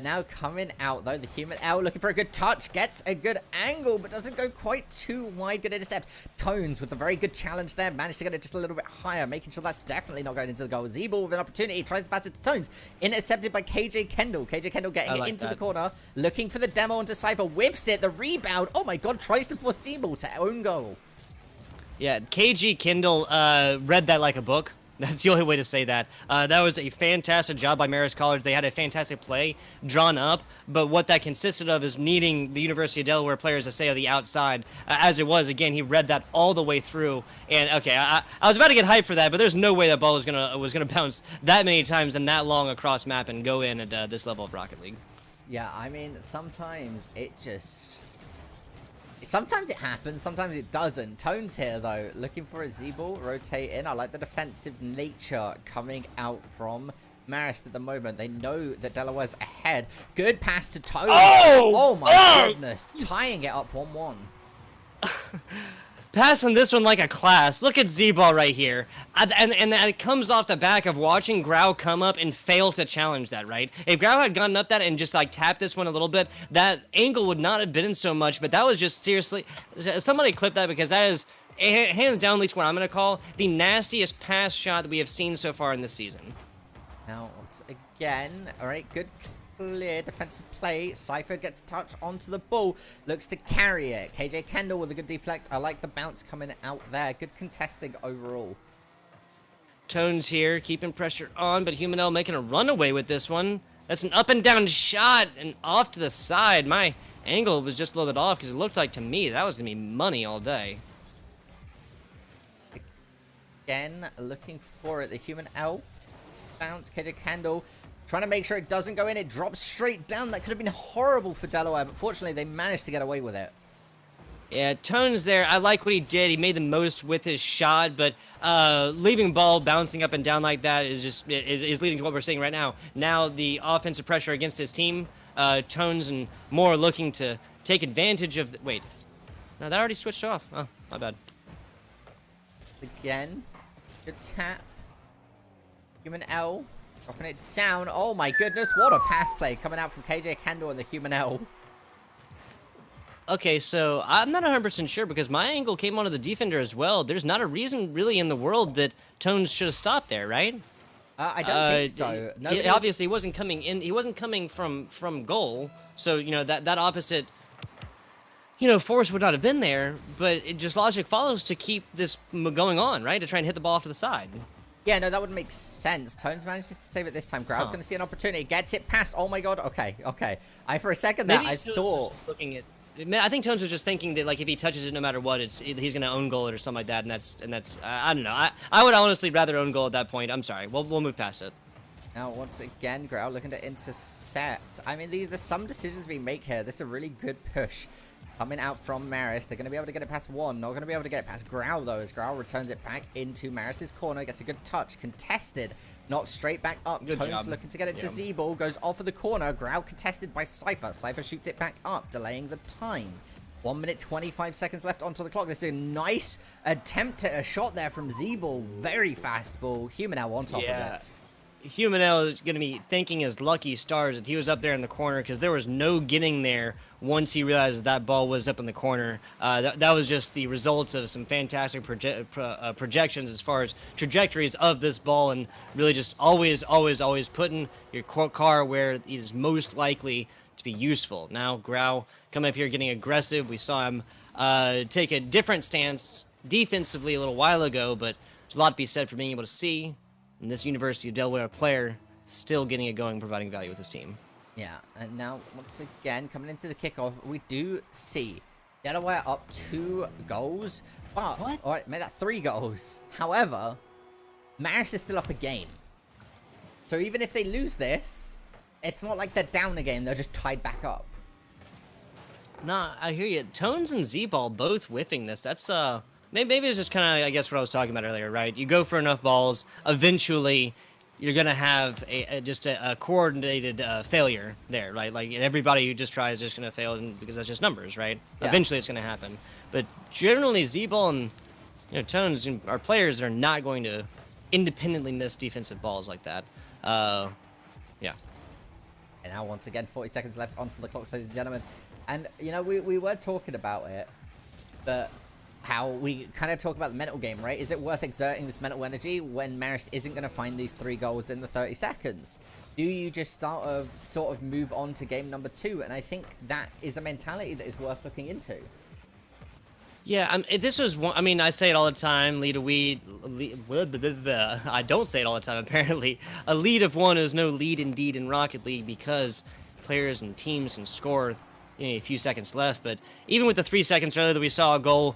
A: Now coming out, though, the human L looking for a good touch. Gets a good angle, but doesn't go quite too wide. Good intercept. Tones with a very good challenge there. Managed to get it just a little bit higher, making sure that's definitely not going into the goal. Zeeble with an opportunity. Tries to pass it to Tones. Intercepted by KJ Kendall. KJ Kendall getting it into the corner. Looking for the demo onto Cypher. Whiffs it. The rebound. Oh, my God. Tries to force Zeeble to own goal.
B: Yeah, KG Kendall read that like a book. That's the only way to say that. That was a fantastic job by Marist College. They had a fantastic play drawn up, but what that consisted of is needing the University of Delaware players to stay on the outside. As it was, again, he read that all the way through. And okay, I was about to get hyped for that, but there's no way that ball was gonna bounce that many times and that long across map and go in at this level of Rocket League.
A: Yeah, I mean, sometimes it just... Sometimes it happens, sometimes it doesn't. Tones here, though, looking for a Z-ball, rotate in. I like the defensive nature coming out from Marist at the moment. They know that Delaware's ahead. Good pass to Tones. Oh my goodness. Tying it up 1-1.
B: Passing this one like a class. Look at Z-Ball right here. And it comes off the back of watching Grau come up and fail to challenge that, right? If Grau had gotten up that and just like tapped this one a little bit, that angle would not have been in so much, but that was just seriously... Somebody clip that because that is, hands down, at least what I'm going to call, the nastiest pass shot that we have seen so far in this season.
A: Now, once again, all right, good clear defensive play. Cypher gets touch onto the ball. Looks to carry it. KJ Kendall with a good deflect. I like the bounce coming out there. Good contesting overall.
B: Tones here, keeping pressure on, but Humanel making a runaway with this one. That's an up and down shot and off to the side. My angle was just a little bit off because it looked like to me that was going to be money all day.
A: Again, looking for it. The Humanel bounce. KJ Kendall trying to make sure it doesn't go in. It drops straight down. That could have been horrible for Delaware, but fortunately they managed to get away with it.
B: Yeah, Tones there, I like what he did. He made the most with his shot, but leaving ball bouncing up and down like that is leading to what we're seeing right now. Now the offensive pressure against his team, Tones and Moore looking to take advantage of... Wait, no, that already switched off. Oh, my bad.
A: Again, good tap. Human L. Dropping it down. Oh my goodness, what a pass play coming out from KJ Kendall and the Human L.
B: Okay, so I'm not 100% sure because my angle came onto the defender as well. There's not a reason really in the world that Tones should have stopped there, right?
A: I don't think so.
B: Obviously, he wasn't coming in. He wasn't coming from goal, so you know that opposite, force would not have been there. But it just logic follows to keep this going on, right? To try and hit the ball off to the side.
A: Yeah, no, that would make sense. Tones manages to save it this time. Grau's going to see an opportunity. Gets it past. Oh my god. Okay. For a second there, I thought...
B: I think Tones was just thinking that, like, if he touches it no matter what, he's going to own goal it or something like that, and that's I don't know. I would honestly rather own goal at that point. I'm sorry. We'll move past it.
A: Now, once again, Grau looking to intercept. I mean, there's some decisions being made here. This is a really good push coming out from Marist. They're going to be able to get it past one. Not going to be able to get it past Grau, though, as Grau returns it back into Marist's corner. Gets a good touch. Contested. Knocked straight back up.
B: Good
A: Tones
B: job.
A: looking to get it to Z-Ball. Goes off of the corner. Grau contested by Cypher. Cypher shoots it back up, delaying the time. 1 minute 25 seconds left onto the clock. This is a nice attempt at a shot there from Z-Ball. Very fast ball. Humanel on top of it.
B: Humanel is going to be thanking his lucky stars that he was up there in the corner because there was no getting there once he realized that ball was up in the corner. That was just the results of some fantastic projections as far as trajectories of this ball and really just always putting your car where it is most likely to be useful. Now, Grau coming up here getting aggressive. We saw him take a different stance defensively a little while ago, but there's a lot to be said for being able to see. and this University of Delaware player still getting it going, providing value with his team.
A: Yeah, and now, once again, coming into the kickoff, we do see Delaware up 2 goals, but, alright, made that 3 goals. However, Marist is still up a game. So even if they lose this, it's not like they're down a game, they're just tied back up.
B: Nah, I hear you. Tones and Z-Ball both whiffing this. That's, maybe it's just kind of, I guess, what I was talking about earlier, right? You go for enough balls, eventually you're going to have just a coordinated failure there, right? Like, everybody who just tries is just going to fail because that's just numbers, right? Yeah. Eventually it's going to happen. But generally, Z-Ball and Tones, our players, are not going to independently miss defensive balls like that. Yeah.
A: And now, once again, 40 seconds left onto the clock, ladies and gentlemen. And, we were talking about it, but how we kind of talk about the mental game, right? Is it worth exerting this mental energy when Marist isn't going to find these 3 goals in the 30 seconds? Do you just sort of move on to game number 2? And I think that is a mentality that is worth looking into.
B: Yeah, if this was one, I mean, I say it all the time, I don't say it all the time, apparently. A lead of 1 is no lead indeed in Rocket League, because players and teams can score a few seconds left. But even with the 3 seconds earlier that we saw a goal,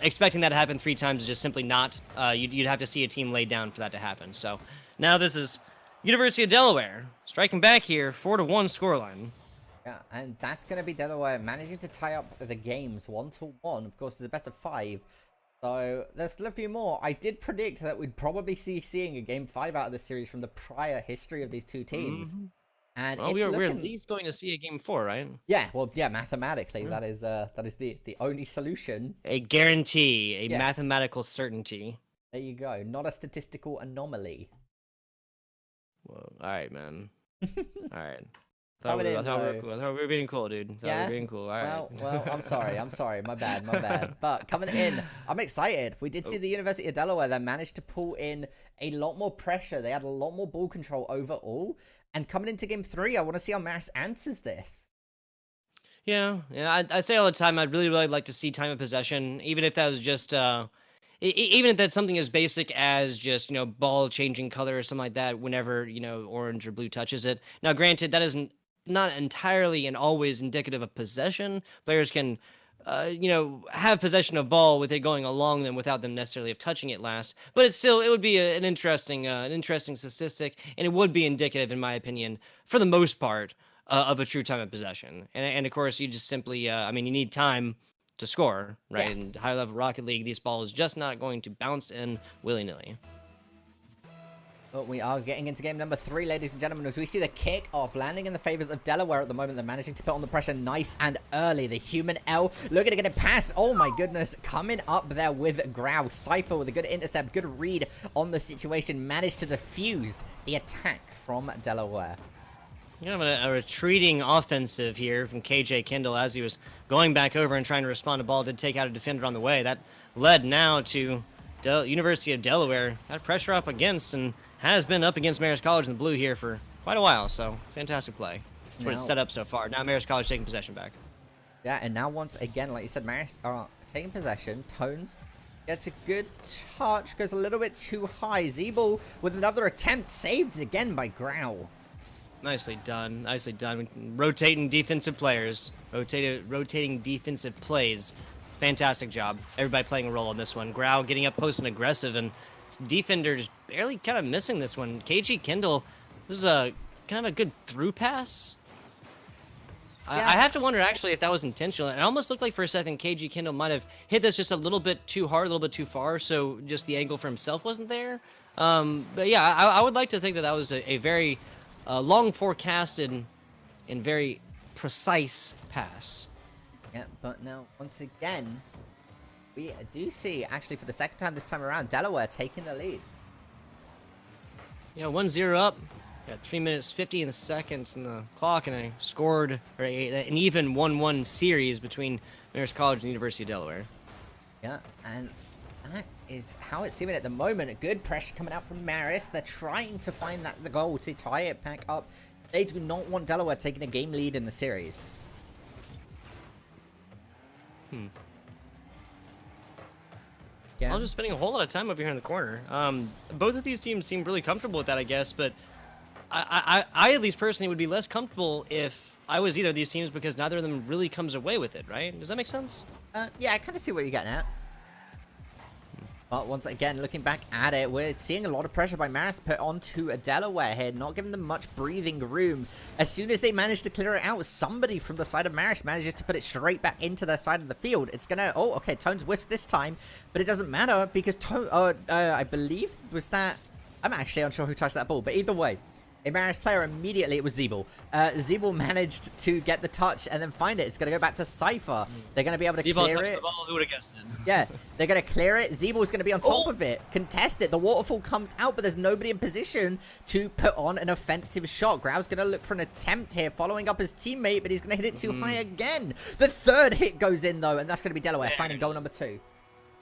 B: expecting that to happen 3 times is just simply not. You'd have to see a team laid down for that to happen. So now this is University of Delaware striking back here, 4-1 scoreline.
A: Yeah, and that's going to be Delaware managing to tie up the games 1-1. Of course, it's a best of 5. So there's still a few more. I did predict that we'd probably seeing a game 5 out of this series from the prior history of these 2 teams. Mm-hmm. And
B: well, we're at least going to see a game 4, right?
A: Yeah, well, yeah, mathematically, that is the only solution.
B: A guarantee, a mathematical certainty.
A: There you go. Not a statistical anomaly.
B: Well, all right, man. All right. I thought we were being cool, dude. We were being cool. All right.
A: Well, I'm sorry. My bad. But coming in, I'm excited. We did see the University of Delaware that managed to pull in a lot more pressure. They had a lot more ball control overall. And coming into game 3, I want to see how Marist answers this.
B: Yeah. I say all the time, I'd really like to see time of possession, even if that was just, even if that's something as basic as just, ball changing color or something like that whenever, orange or blue touches it. Now, granted, that isn't not entirely and always indicative of possession. Players can, have possession of ball with it going along them without them necessarily of touching it last. But it would be an interesting statistic, and it would be indicative, in my opinion, for the most part, of a true time of possession. And of course, you just simply, you need time to score, right? Yes. In high level Rocket League, these balls just not going to bounce in willy-nilly.
A: But we are getting into game number 3, ladies and gentlemen, as we see the kick-off landing in the favors of Delaware at the moment. They're managing to put on the pressure nice and early. The human L looking to get it past. Oh my goodness, coming up there with Grau. Cypher with a good intercept, good read on the situation, managed to defuse the attack from Delaware.
B: A retreating offensive here from KJ Kendall as he was going back over and trying to respond to ball. Did take out a defender on the way. That led now to University of Delaware. Got pressure up against and has been up against Marist College in the blue here for quite a while, so fantastic play. That's what it's set up so far. Now Marist College taking possession back.
A: Yeah, and now once again, like you said, Marist are taking possession. Tones gets a good touch, goes a little bit too high. Z-Ball with another attempt, saved again by Grau.
B: Nicely done. Rotating defensive players, rotating defensive plays. Fantastic job. Everybody playing a role on this one. Grau getting up close and aggressive, and defender just barely kind of missing this one. KG Kendall, this is a kind of a good through pass. Yeah. I have to wonder actually if that was intentional. It almost looked like for a second KG Kendall might have hit this just a little bit too hard, a little bit too far, so just the angle for himself wasn't there. But yeah, I would like to think that was a very long forecasted and very precise pass.
A: Yeah, but now once again, we do see, actually for the second time this time around, Delaware taking the lead.
B: Yeah, 1-0 up. Got 3 minutes 50 seconds in the clock, and I scored an even 1-1 series between Marist College and the University of Delaware.
A: Yeah, and that is how it's seeming at the moment. A good pressure coming out from Marist. They're trying to find the goal to tie it back up. They do not want Delaware taking a game lead in the series. Yeah.
B: I was just spending a whole lot of time over here in the corner. Both of these teams seem really comfortable with that, I guess, but I at least personally would be less comfortable if I was either of these teams because neither of them really comes away with it, right? Does that make sense?
A: Yeah, I kind of see what you're getting at. But once again, looking back at it, we're seeing a lot of pressure by Marist put onto a Delaware here, not giving them much breathing room. As soon as they manage to clear it out, somebody from the side of Marist manages to put it straight back into their side of the field. It's gonna... Oh, okay, Tones whiffs this time, but it doesn't matter because I believe was that... I'm actually unsure who touched that ball, but either way, a Marist player immediately, it was Zeeble. Zeeble managed to get the touch and then find it. It's going to go back to Cypher. They're going to be able to clear it.
B: The ball, who would have guessed it?
A: Yeah, they're going to clear it. Zeeble's going to be on top of it. Contest it. The waterfall comes out, but there's nobody in position to put on an offensive shot. Grau's going to look for an attempt here, following up his teammate, but he's going to hit it too high again. The third hit goes in, though, and that's going to be Delaware finding goal number 2.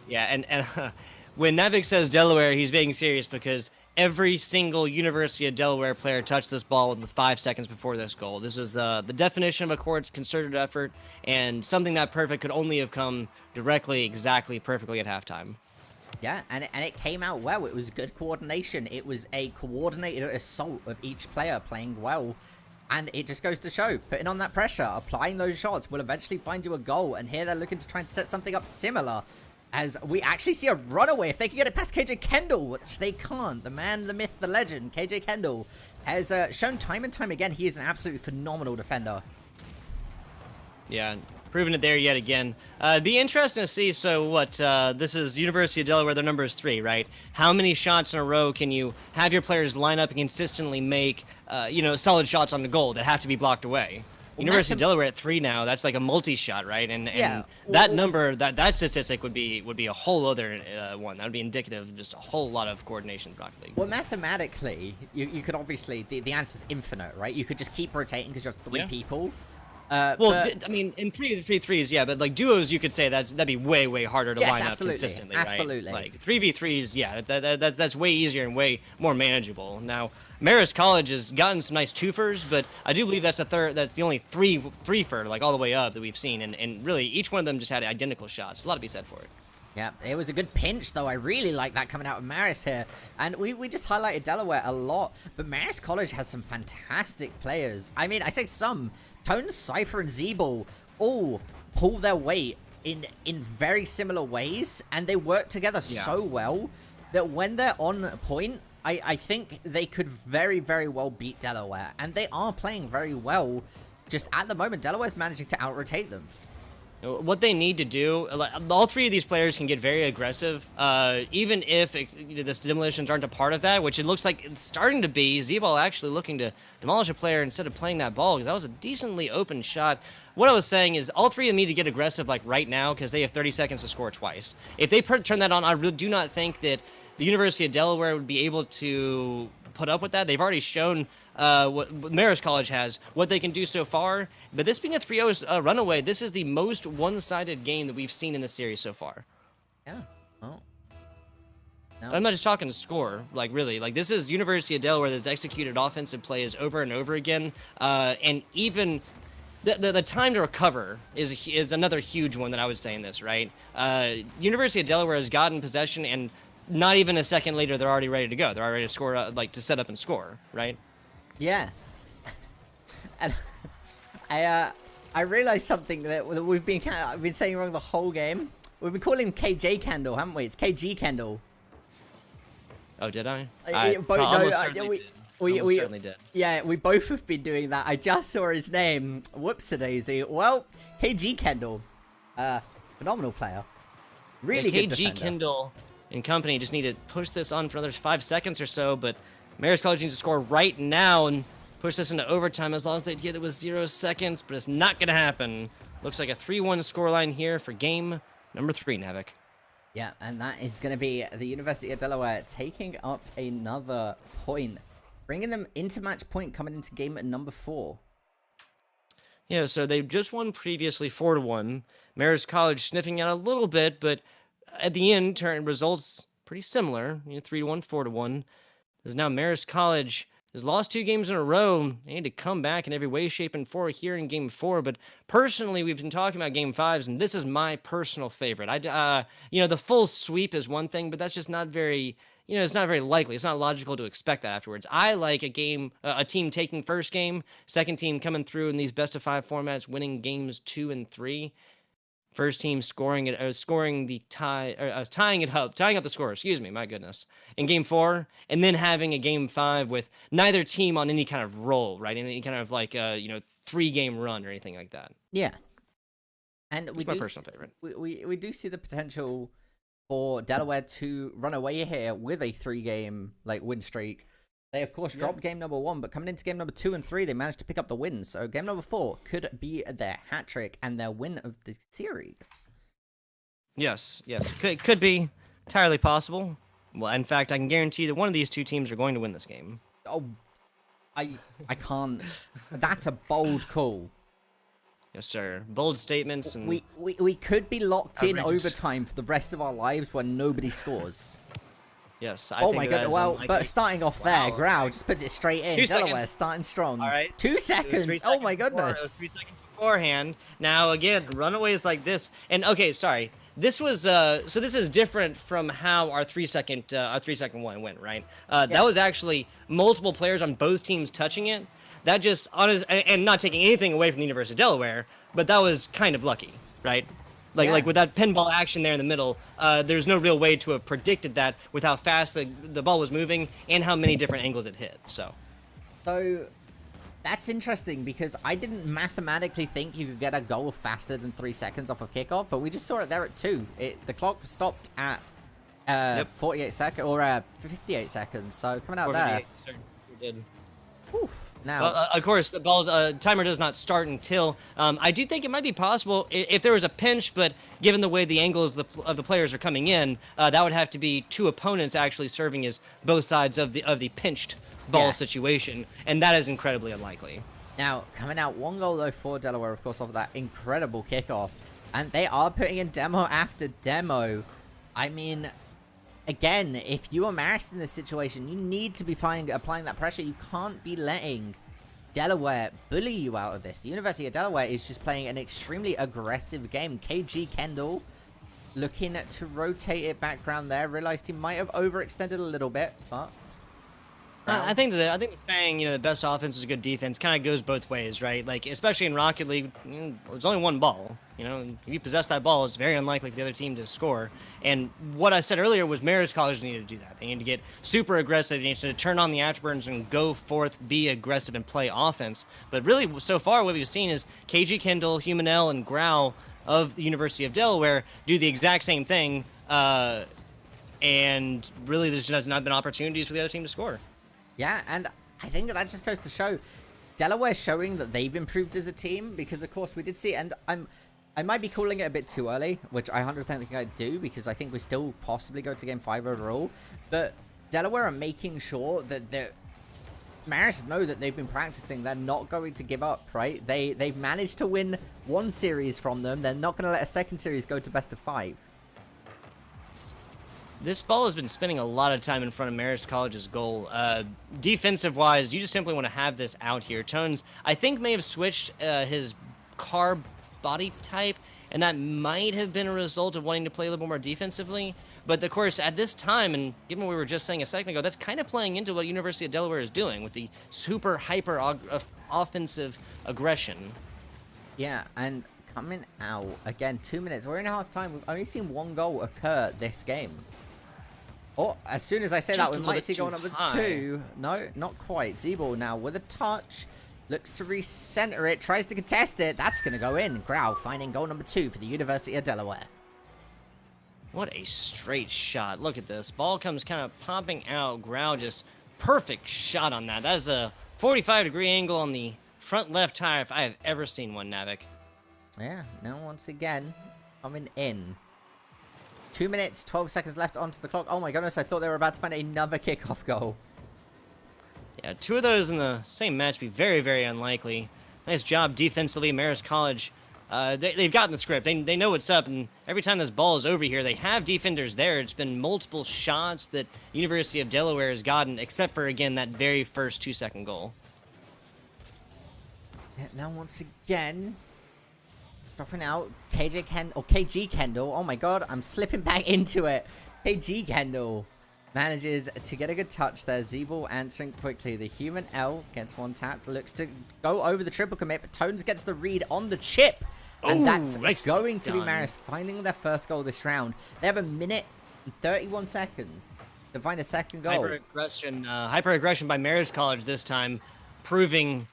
B: Yeah, and when Navik says Delaware, he's being serious because every single University of Delaware player touched this ball within 5 seconds before this goal. This was the definition of a concerted effort, and something that perfect could only have come directly, exactly, perfectly at halftime.
A: Yeah, and it came out well. It was good coordination. It was a coordinated assault of each player playing well. And it just goes to show, putting on that pressure, applying those shots will eventually find you a goal. And here they're looking to try and set something up similar. As we actually see a runaway. If they can get it past KJ Kendall, which they can't. The man, the myth, the legend, KJ Kendall, has shown time and time again he is an absolutely phenomenal defender.
B: Yeah, proving it there yet again. It'd be interesting to see, so what, this is University of Delaware, their number is 3, right? How many shots in a row can you have your players line up and consistently make, solid shots on the goal that have to be blocked away? Well, University of Delaware at 3 now. That's like a multi-shot, right? And that number, that statistic would be a whole other one. That would be indicative of just a whole lot of coordination broccoli.
A: Well, mathematically, you could obviously the answer's infinite, right? You could just keep rotating because you have 3 people.
B: I mean, in 3v3s, yeah, but like duos, you could say that'd be way harder to line up consistently, right?
A: Absolutely.
B: Like 3v3s, yeah, that's way easier and way more manageable. Now, Marist College has gotten some nice twofers, but I do believe that's the only three-fer, like all the way up that we've seen, and really each one of them just had identical shots. A lot to be said for it.
A: Yeah, it was a good pinch, though. I really like that coming out of Marist here. And we just highlighted Delaware a lot, but Marist College has some fantastic players. I mean, I say some. Tones, Cypher, and Zeeble all pull their weight in very similar ways, and they work together so well that when they're on point, I think they could very, very well beat Delaware. And they are playing very well. Just at the moment, Delaware's managing to out-rotate them.
B: What they need to do, all 3 of these players can get very aggressive, even if the demolitions aren't a part of that, which it looks like it's starting to be. Zeeball actually looking to demolish a player instead of playing that ball, because that was a decently open shot. What I was saying is all 3 of them need to get aggressive like right now, because they have 30 seconds to score twice. If they turn that on, I really do not think that the University of Delaware would be able to put up with that. They've already shown what Marist College has, what they can do so far. But this being a 3-0 runaway, this is the most one-sided game that we've seen in the series so far.
A: Yeah. Well, no.
B: I'm not just talking to score, like really. Like this is University of Delaware that's executed offensive plays over and over again, and even the time to recover is another huge one that I would say in this, right? University of Delaware has gotten possession, and not even a second later, they're already ready to go. They're already ready to score, to set up and score, right?
A: Yeah. And I realized something that I've been saying wrong the whole game. We've been calling him KJ Kendall, haven't we? It's KG Kendall.
B: Oh, did I?
A: We
B: certainly did.
A: Yeah, we both have been doing that. I just saw his name. Whoops-a-daisy. Well, KG Kendall. Phenomenal player. Really good defender.
B: KG Kendall and company just need to push this on for another 5 seconds or so, but Marist College needs to score right now and push this into overtime as long as they get it with 0 seconds, but it's not going to happen. Looks like a 3-1 scoreline here for game number 3, Navik.
A: Yeah, and that is going to be the University of Delaware taking up another point, bringing them into match point coming into game number 4.
B: Yeah, so they just won previously 4-1. Marist College sniffing out a little bit, but at the end, results pretty similar. 3-1, 4-1. This is now Marist College has lost 2 games in a row. They need to come back in every way, shape, and form here in Game 4. But personally, we've been talking about Game 5s, and this is my personal favorite. The full sweep is one thing, but that's just not very, it's not very likely. It's not logical to expect that afterwards. I like a team taking first game, second team coming through in these best-of-5 formats, winning games 2 and 3. First team scoring the tie, or tying up the score. Excuse me, my goodness. In Game 4, and then having a Game 5 with neither team on any kind of roll, right? Any kind of 3-game run or anything like that.
A: Yeah, and
B: it's my personal favorite.
A: We do see the potential for Delaware to run away here with a 3-game win streak. They, of course, dropped game number 1, but coming into game number 2 and 3, they managed to pick up the wins. So game number 4 could be their hat trick and their win of the series.
B: Yes. Could be entirely possible. Well, in fact, I can guarantee that one of these two teams are going to win this game.
A: Oh, I can't. That's a bold call.
B: Yes, sir. Bold statements. And
A: we could be locked in overtime for the rest of our lives when nobody scores.
B: Yes.
A: Oh my god. Well, but starting off there, Grau just puts it straight in.
B: 2
A: Delaware
B: seconds.
A: Starting strong.
B: All right.
A: 2 seconds. Oh my goodness.
B: 3 seconds beforehand. Now again, runaways like this. And okay, sorry. This was so this is different from how our 3-second one went, right? That was actually multiple players on both teams touching it. That just and not taking anything away from the University of Delaware, but that was kind of lucky, right? Like with that pinball action there in the middle, there's no real way to have predicted that with how fast the ball was moving and how many different angles it hit. So
A: that's interesting because I didn't mathematically think you could get a goal faster than 3 seconds off of kickoff, but we just saw it there at 2. The clock stopped at 48 seconds or 58 seconds. So coming out there.
B: Did.
A: Now,
B: of course, the ball timer does not start until. I do think it might be possible if there was a pinch, but given the way the angles of the players are coming in, that would have to be 2 opponents actually serving as both sides of the pinched ball situation, and that is incredibly unlikely.
A: Now, coming out 1 goal though for Delaware, of course, off of that incredible kickoff, and they are putting in demo after demo. I mean, again, if you are Marist in this situation, you need to be applying that pressure. You can't be letting Delaware bully you out of this. The University of Delaware is just playing an extremely aggressive game. KG Kendall looking to rotate it back around there. Realized he might have overextended a little bit, but
B: I think the saying, the best offense is a good defense kind of goes both ways, right? Like, especially in Rocket League, there's only 1 ball. If you possess that ball, it's very unlikely for the other team to score. And what I said earlier was Marist College needed to do that. They need to get super aggressive. They need to turn on the afterburners and go forth, be aggressive, and play offense. But really, so far, what we've seen is KG Kendall, Humanel, and Grau of the University of Delaware do the exact same thing. And really, there's not been opportunities for the other team to score.
A: Yeah, and I think that just goes to show Delaware showing that they've improved as a team, because of course we did see, and I might be calling it a bit too early, which I 100% think I do, because I think we still possibly go to game 5 overall, but Delaware are making sure that Marist know that they've been practicing. They're not going to give up, right? They've managed to win 1 series from them. They're not going to let a second series go to best of 5.
B: This ball has been spending a lot of time in front of Marist College's goal. Defensive-wise, you just simply want to have this out here. Tones, I think, may have switched his car body type, and that might have been a result of wanting to play a little more defensively. But, of course, at this time, and given what we were just saying a second ago, that's kind of playing into what University of Delaware is doing with the super hyper offensive aggression.
A: Yeah, and coming out, again, 2 minutes. We're in half-time. We've only seen 1 goal occur this game. Oh, as soon as I say that, we might see goal number 2. No, not quite. Z-Ball now with a touch. Looks to recenter it. Tries to contest it. That's going to go in. Grau finding goal number 2 for the University of Delaware.
B: What a straight shot. Look at this. Ball comes kind of popping out. Grau just perfect shot on that. That is a 45-degree angle on the front left tire if I have ever seen one, Navik.
A: Yeah, now once again, coming in. 2 minutes, 12 seconds left onto the clock. Oh my goodness, I thought they were about to find another kickoff goal.
B: Yeah, 2 of those in the same match be very, very unlikely. Nice job defensively, Marist College. they've gotten the script. They know what's up, and every time this ball is over here, they have defenders there. It's been multiple shots that University of Delaware has gotten, except for, again, that very first 2-second goal.
A: Yeah, now once again, dropping out KG Kendall. Oh my god, I'm slipping back into it. KG Kendall manages to get a good touch there. Zeeble answering quickly. The human L gets one tapped. Looks to go over the triple commit, but Tones gets the read on the chip. And that's going to be Marist finding their first goal this round. They have 1 minute and 31 seconds to find a second goal.
B: Hyper-aggression by Marist College this time, proving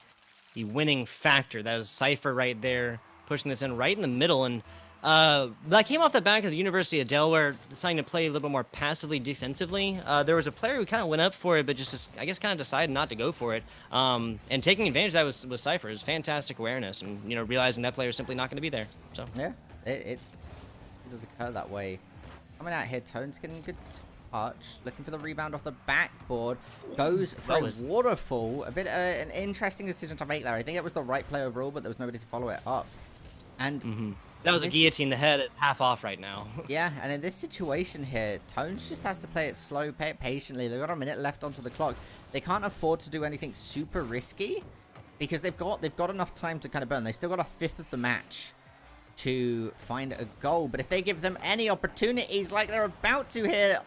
B: the winning factor. That was Cypher right there, pushing this in right in the middle. And that came off the back of the University of Delaware deciding to play a little bit more passively defensively. There was a player who kind of went up for it, but just I guess kind of decided not to go for it. And taking advantage of that was Cypher. It was fantastic awareness, and realizing that player is simply not going to be there. So
A: yeah, it does occur that way. Coming out here, Tone's getting a good touch, looking for the rebound off the backboard, goes for a waterfall. A bit an interesting decision to make there. I think it was the right play overall, but there was nobody to follow it up. And
B: that was a guillotine. The head is half off right now.
A: Yeah, and in this situation here, Tones just has to play it slow, play it patiently. They've got 1 minute left onto the clock. They can't afford to do anything super risky because they've got enough time to kind of burn. They still got a fifth of the match to find a goal. But if they give them any opportunities like they're about to here,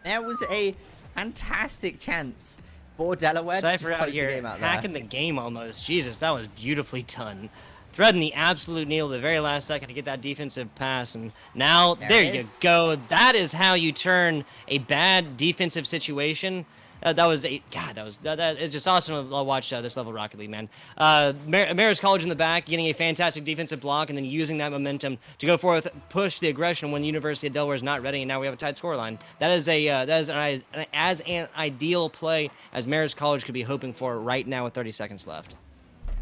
A: there was a fantastic chance for Delaware to just close the game out there.
B: Hacking the game almost. Jesus, that was beautifully done. Threading the absolute needle at the very last second to get that defensive pass, and now there you go. That is how you turn a bad defensive situation. It's just awesome to watch this level of Rocket League, man. Marist College in the back, getting a fantastic defensive block, and then using that momentum to go forth, push the aggression when University of Delaware is not ready, and now we have a tied scoreline. That is an ideal play as Marist College could be hoping for right now with 30 seconds left.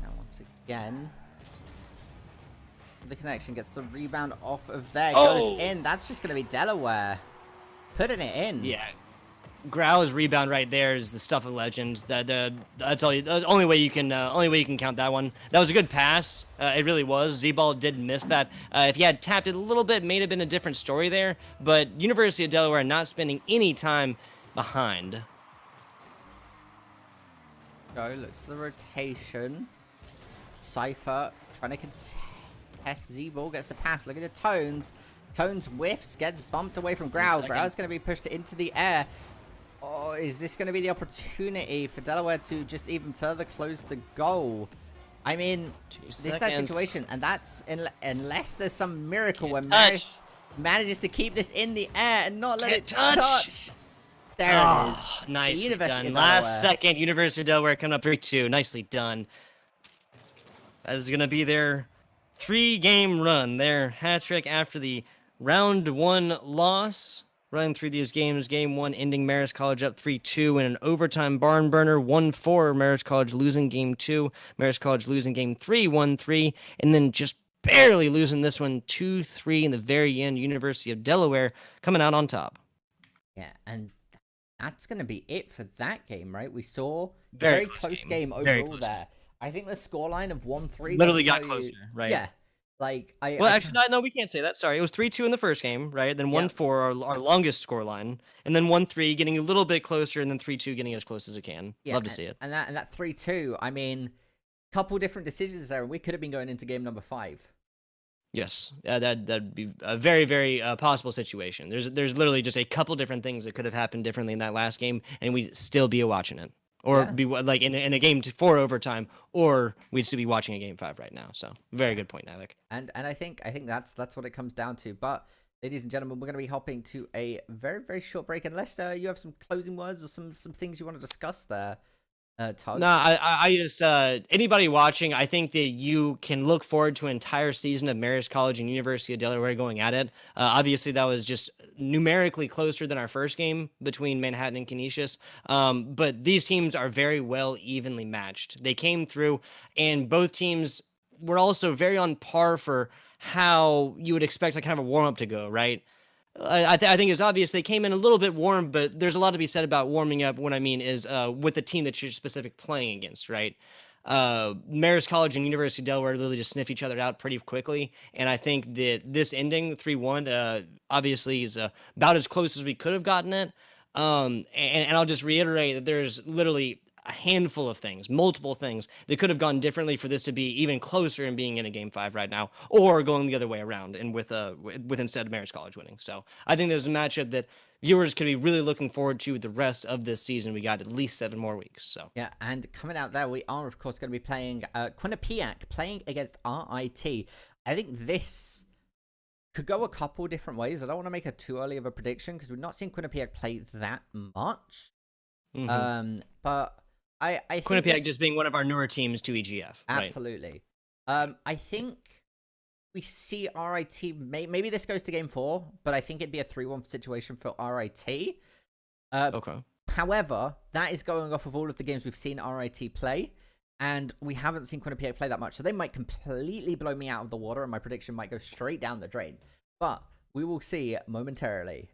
A: Now once again, the connection gets the rebound off of there, goes in. That's just going to be Delaware putting it in.
B: Yeah. Growl's rebound right there is the stuff of legend. That's all. The only way you can count that one. That was a good pass. It really was. Z-Ball did miss that. If he had tapped it a little bit, may have been a different story there. But University of Delaware not spending any time behind.
A: Go looks for the rotation. Cypher trying to contest. Z-Ball gets the pass. Look at the Tones. Tones whiffs, gets bumped away from Growl. Growl's going to be pushed into the air. Oh, is this going to be the opportunity for Delaware to just even further close the goal? I mean, this is that situation, and that's unless there's some miracle where Marist manages to keep this in the air and not let it touch. There it is.
B: Nicely done. Last second, University of Delaware coming up 3-2. Nicely done. That is going to be their 3-game run. Their hat trick after the round 1 loss. Running through these games, game 1 ending Marist College up 3-2 in an overtime barn burner, 1-4. Marist College losing game 2. Marist College losing game 3, 1-3, and then just barely losing this one 2-3 in the very end. University of Delaware coming out on top.
A: Yeah, and that's going to be it for that game, right? We saw a very close game overall there. I think the scoreline of 1-3
B: literally got closer, right?
A: Yeah.
B: Actually, no, we can't say that. Sorry, it was 3-2 in the first game, right? Then 1-4, our longest scoreline, and then 1-3 getting a little bit closer, and then 3-2 getting as close as it can.
A: Yeah,
B: love to see it.
A: And that 3-2, I mean, couple different decisions there, and we could have been going into game number 5.
B: Yes, that'd be a very, very possible situation. There's literally just a couple different things that could have happened differently in that last game, and we'd still be watching it. Or be like in a game 4 overtime, or we'd still be watching a game 5 right now. So very good point, Navik.
A: And I think that's what it comes down to. But ladies and gentlemen, we're going to be hopping to a very, very short break. Unless you have some closing words or some things you want to discuss there. Todd?
B: No, I just anybody watching, I think that you can look forward to an entire season of Marist College and University of Delaware going at it. Obviously, that was just numerically closer than our first game between Manhattan and Canisius. But these teams are very well evenly matched. They came through, and both teams were also very on par for how you would expect a kind of a warm-up to go, right? I think it's obvious they came in a little bit warm, but there's a lot to be said about warming up. What I mean is with the team that you're specific playing against, right? Marist College and University of Delaware literally just sniff each other out pretty quickly. And I think that this ending 3-1 obviously is about as close as we could have gotten it. And I'll just reiterate that there's literally a handful of things, multiple things that could have gone differently for this to be even closer in being in a game 5 right now, or going the other way around and with instead of Marist College winning. So I think there's a matchup that viewers could be really looking forward to the rest of this season. We got at least 7 more weeks. So
A: yeah, and coming out there, we are of course going to be playing Quinnipiac, playing against RIT. I think this could go a couple different ways. I don't want to make too early of a prediction because we've not seen Quinnipiac play that much. But I think
B: Quinnipiac just being one of our newer teams to EGF.
A: Absolutely. Right? I think we see RIT. Maybe this goes to game 4, but I think it'd be a 3-1 situation for RIT.
B: Okay.
A: However, that is going off of all of the games we've seen RIT play, and we haven't seen Quinnipiac play that much. So they might completely blow me out of the water, and my prediction might go straight down the drain. But we will see momentarily.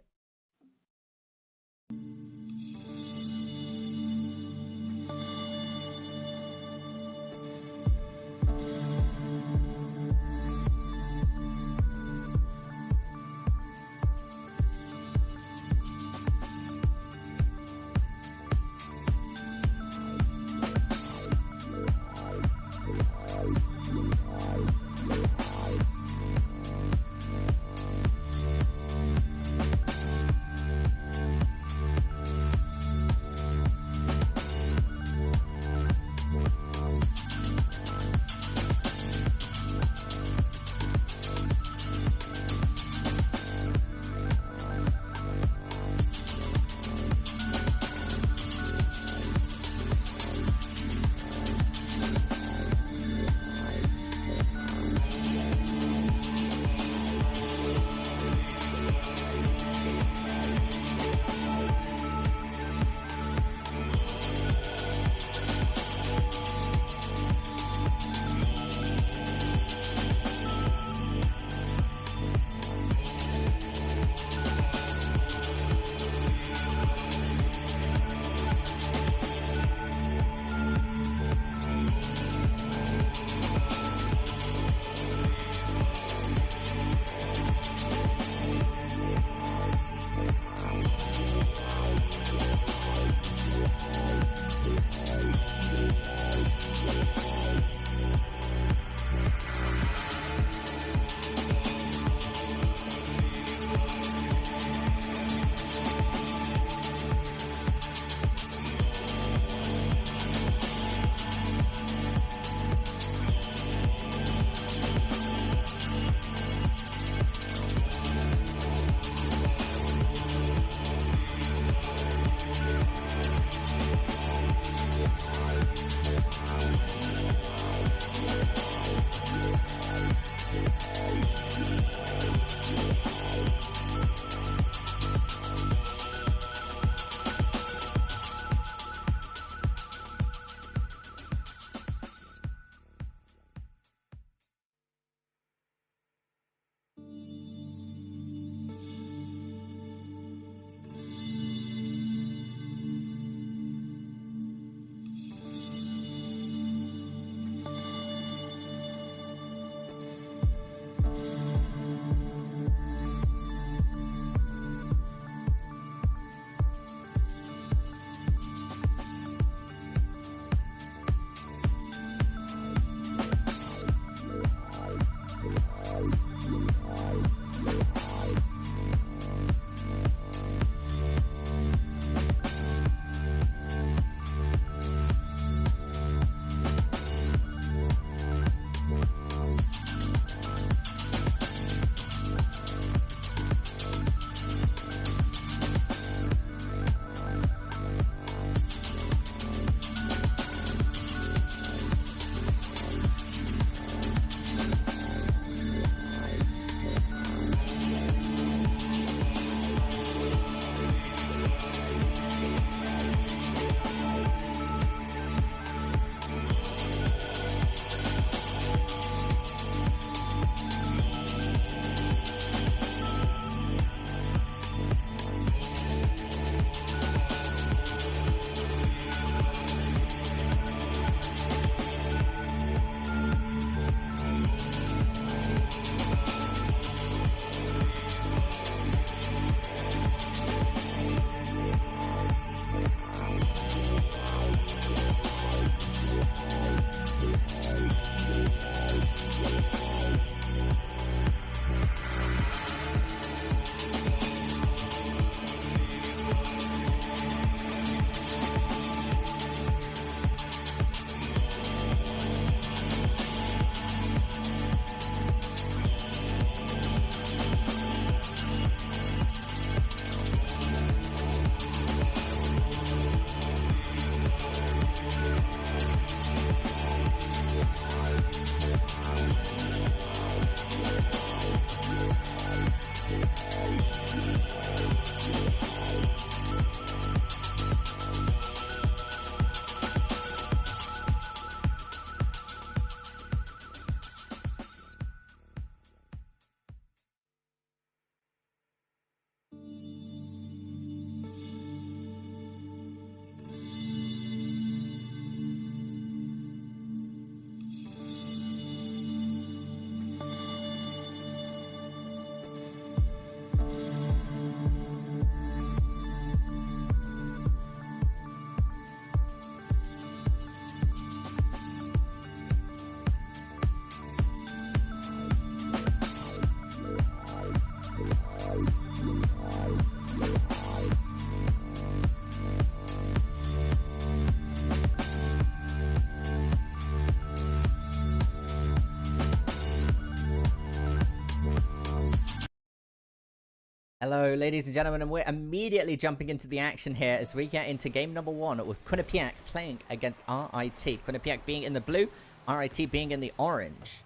A: Hello, ladies and gentlemen, and we're immediately jumping into the action here as we get into game number 1 with Quinnipiac playing against RIT. Quinnipiac being in the blue, RIT being in the orange.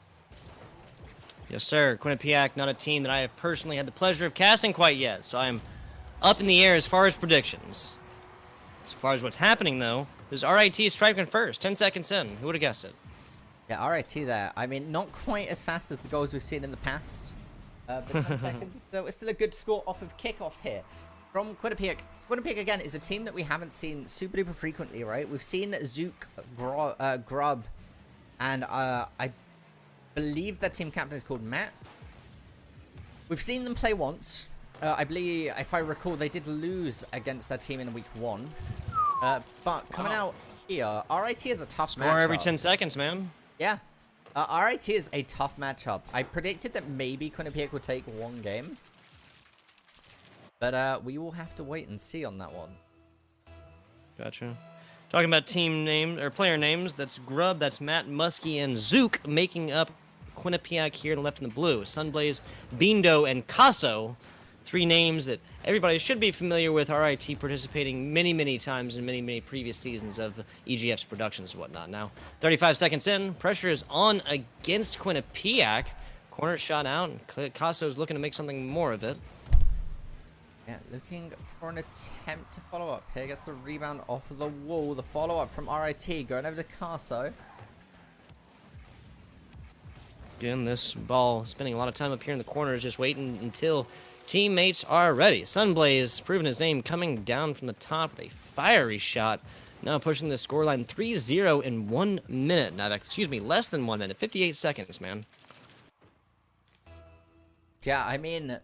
B: Yes, sir. Quinnipiac, not a team that I have personally had the pleasure of casting quite yet, so I'm up in the air as far as predictions. As far as what's happening, though, is RIT striking first, 10 seconds in. Who would have guessed it?
A: Yeah, RIT there. I mean, not quite as fast as the goals we've seen in the past. But 10 seconds, it's still a good score off of kickoff here from Quinnipiac. Quinnipiac, again, is a team that we haven't seen super duper frequently, right? We've seen Zook, Grub, and I believe their team captain is called Matt. We've seen them play once. I believe, if I recall, they did lose against their team in week 1. But coming out here, RIT is a tough matchup.
B: Score every 10 seconds, man.
A: Yeah. RIT is a tough matchup. I predicted that maybe Quinnipiac would take one game. But we will have to wait and see on that one.
B: Gotcha. Talking about team names, or player names, that's Grub, that's Matt, Muskie, and Zook making up Quinnipiac here in the left in the blue. Sunblaze, Bindo, and Casso. 3 names that everybody should be familiar with. RIT participating many times in many previous seasons of EGF's productions and whatnot. Now, 35 seconds in, pressure is on against Quinnipiac. Corner shot out, and Casso's looking to make something more of it.
A: Yeah, looking for an attempt to follow up. Here gets the rebound off of the wall. The follow-up from RIT going over to Casso.
B: Again, this ball spending a lot of time up here in the corners, just waiting until teammates are ready. Sunblaze proving his name, coming down from the top with a fiery shot. Now pushing the scoreline 3-0 in 1 minute. Now, excuse me, less than 1 minute. 58 seconds, man.
A: Yeah, I mean,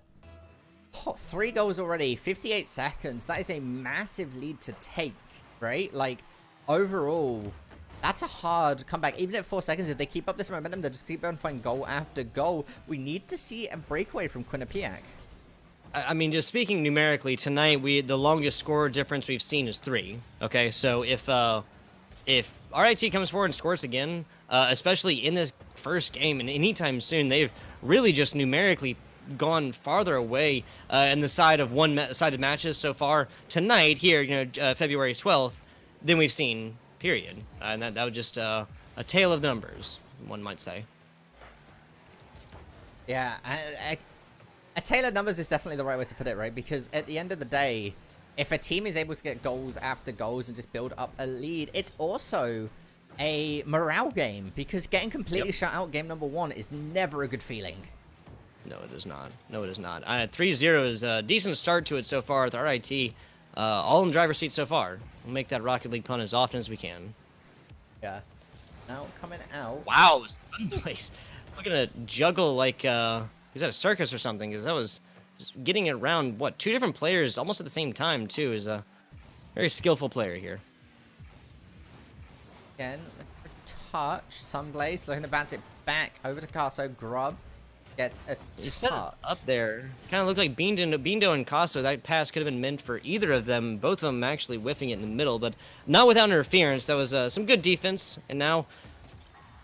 A: 3 goals already, 58 seconds. That is a massive lead to take, right? Like, overall, that's a hard comeback. Even at 4 seconds, if they keep up this momentum, they'll just keep on finding goal after goal. We need to see a breakaway from Quinnipiac.
B: I mean, just speaking numerically, tonight the longest score difference we've seen is 3. Okay, so if RIT comes forward and scores again, especially in this first game and anytime soon, they've really just numerically gone farther away in the side of one-sided matches so far tonight here, February 12th, than we've seen. Period. And that was just a tale of numbers, one might say.
A: Yeah, a tale of numbers is definitely the right way to put it, right? Because at the end of the day, if a team is able to get goals after goals and just build up a lead, it's also a morale game. Because getting completely shut out game number 1 is never a good feeling.
B: No, it is not. No, it is not. 3-0 is a decent start to it so far with RIT. All in the driver's seat so far. We'll make that Rocket League pun as often as we can.
A: Yeah. Now coming out.
B: Wow, Sunblaze looking to juggle like he's at a circus or something, because that was just getting it around, what, 2 different players almost at the same time, too. Is a very skillful player here. Again,
A: touch. Sunblaze looking to bounce it back over to Casso. Grub gets a touch.
B: He set it up there. Kind of looked like Bindo and Casso. That pass could have been meant for either of them. Both of them actually whiffing it in the middle, but not without interference. That was some good defense, and now...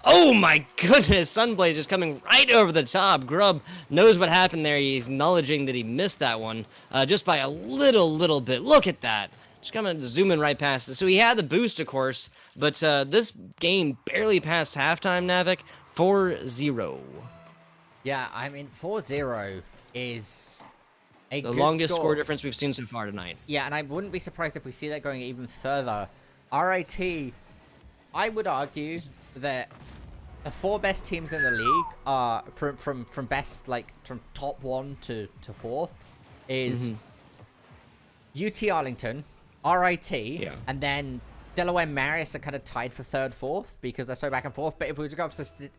B: Oh my goodness, Sunblaze is coming right over the top. Grub knows what happened there. He's acknowledging that he missed that one just by a little bit. Look at that. Just coming zooming right past it. So he had the boost, of course, but this game barely passed halftime, Navik. 4-0.
A: Yeah, I mean, 4-0 is a
B: the
A: good
B: longest
A: score.
B: Score difference we've seen so far tonight.
A: Yeah, and I wouldn't be surprised if we see that going even further. RIT, I would argue that the 4 best teams in the league are from best, like from top 1 to 4th is UT Arlington, RIT, and then Delaware Marist are kind of tied for 3rd, 4th because they're so back and forth. But if we were to go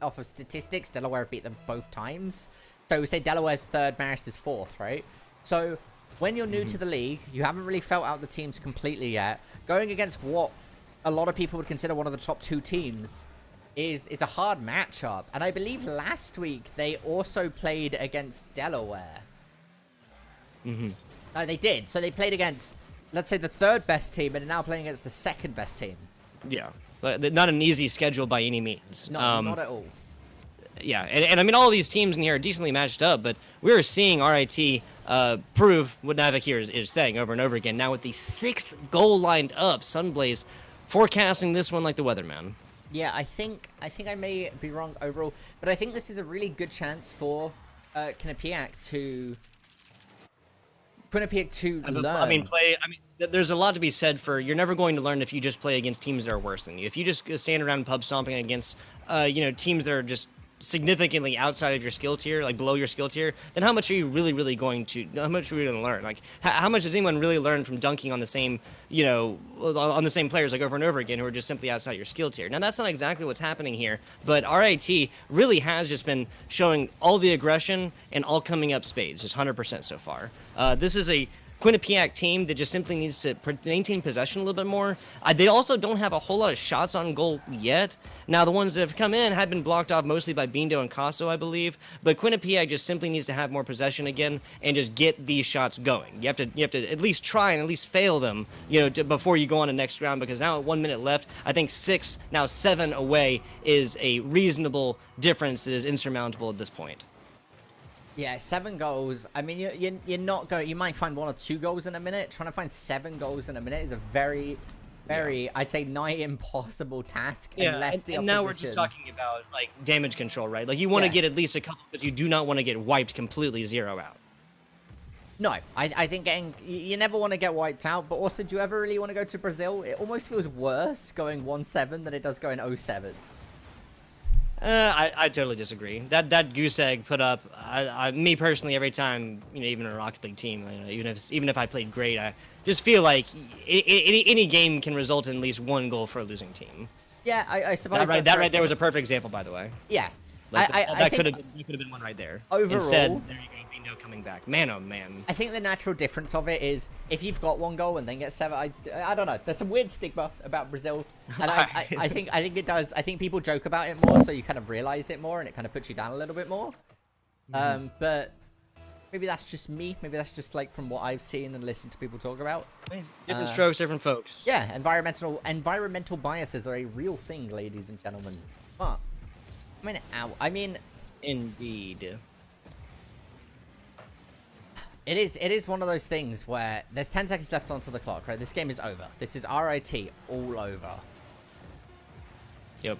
A: off of statistics, Delaware beat them both times. So we say Delaware's 3rd, Marist is 4th, right? So when you're new to the league, you haven't really felt out the teams completely yet. Going against what a lot of people would consider one of the top 2 teams is a hard matchup. And I believe last week they also played against Delaware. No, they did. So they played against, let's say, the 3rd best team, and are now playing against the 2nd best team.
B: Yeah, but not an easy schedule by any means.
A: No, not at all.
B: Yeah, and I mean, all these teams in here are decently matched up, but we're seeing RIT prove what Navik here is saying over and over again. Now with the 6th goal lined up, Sunblaze forecasting this one like the weatherman.
A: Yeah, I think I may be wrong overall, but I think this is a really good chance for Quinnipiac to learn.
B: I mean, there's a lot to be said for you're never going to learn if you just play against teams that are worse than you. If you just stand around pub stomping against, teams that are just significantly outside of your skill tier, like below your skill tier, then how much are you really going to? How much are you going to learn? Like, how much does anyone really learn from dunking on the same, on the same players like over and over again who are just simply outside your skill tier? Now that's not exactly what's happening here, but RIT really has just been showing all the aggression and all coming up spades, just 100% so far. This is a Quinnipiac team that just simply needs to maintain possession a little bit more. They also don't have a whole lot of shots on goal yet. Now, the ones that have come in have been blocked off mostly by Bindo and Casso, I believe. But Quinnipiac just simply needs to have more possession again and just get these shots going. You have to at least try and at least fail them, before you go on to next round. Because now, at 1 minute left, I think 6, now 7 away is a reasonable difference that is insurmountable at this point.
A: Yeah, 7 goals. I mean, you're not going. You might find 1 or 2 goals in a minute. Trying to find 7 goals in a minute is a very, I'd say, nigh impossible task.
B: Yeah,
A: unless the
B: and now we're just talking about like damage control, right? Like you want to get at least a couple, but you do not want to get wiped completely 0 out.
A: No, I think you never want to get wiped out. But also, do you ever really want to go to Brazil? It almost feels worse going 1-7 than it does going 0-7.
B: I totally disagree. That goose egg put up, me personally, every time, even a Rocket League team, even if I played great, I just feel like any game can result in at least 1 goal for a losing team.
A: Yeah, I suppose
B: that right there was a perfect example, by the way.
A: Yeah,
B: like that could have been one right there.
A: Overall,
B: instead, there you go. Coming back, man, oh man.
A: I think the natural difference of it is if you've got 1 goal and then get 7. I don't know. There's some weird stigma about Brazil, and I think it does. I think people joke about it more, so you kind of realize it more, and it kind of puts you down a little bit more. But maybe that's just me. Maybe that's just like from what I've seen and listened to people talk about.
B: Different strokes, different folks.
A: Yeah, environmental biases are a real thing, ladies and gentlemen. But I mean,
B: indeed.
A: It is one of those things where there's 10 seconds left onto the clock, right? This game is over. This is RIT all over.
B: Yep.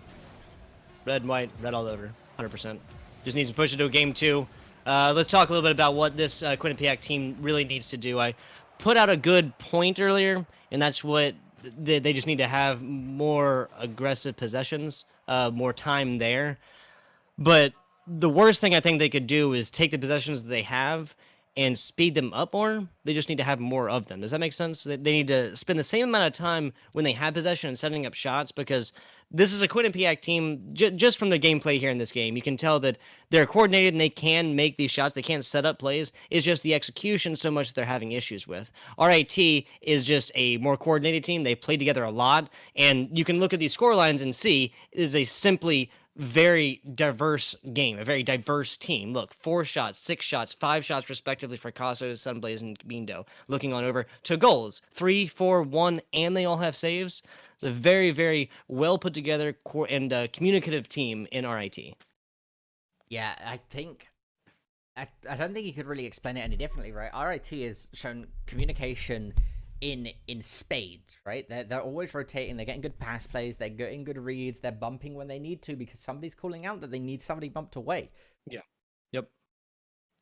B: Red and white, red all over, 100%. Just needs to push it to a game 2. Let's talk a little bit about what this Quinnipiac team really needs to do. I put out a good point earlier, and that's what they just need to have more aggressive possessions, more time there. But the worst thing I think they could do is take the possessions that they have and speed them up more. They just need to have more of them. Does that make sense? They need to spend the same amount of time when they have possession and setting up shots, because this is a Quinnipiac team, just from their gameplay here in this game, you can tell that they're coordinated and they can make these shots. They can't set up plays. It's just the execution so much that they're having issues with. RIT is just a more coordinated team. They play together a lot, and you can look at these score lines and see it is a simply very diverse game, a very diverse team. Look, 4 shots, 6 shots, 5 shots respectively for Casso, Sunblaze, and Bindo. Looking on over to goals, 3, 4, 1, and they all have saves. It's a very, very well put together and communicative team in RIT.
A: Yeah, I don't think you could really explain it any differently, right? RIT has shown communication in spades, right? They're always rotating. They're getting good pass plays. They're getting good reads. They're bumping when they need to because somebody's calling out that they need somebody bumped away.
B: Yeah. Yep.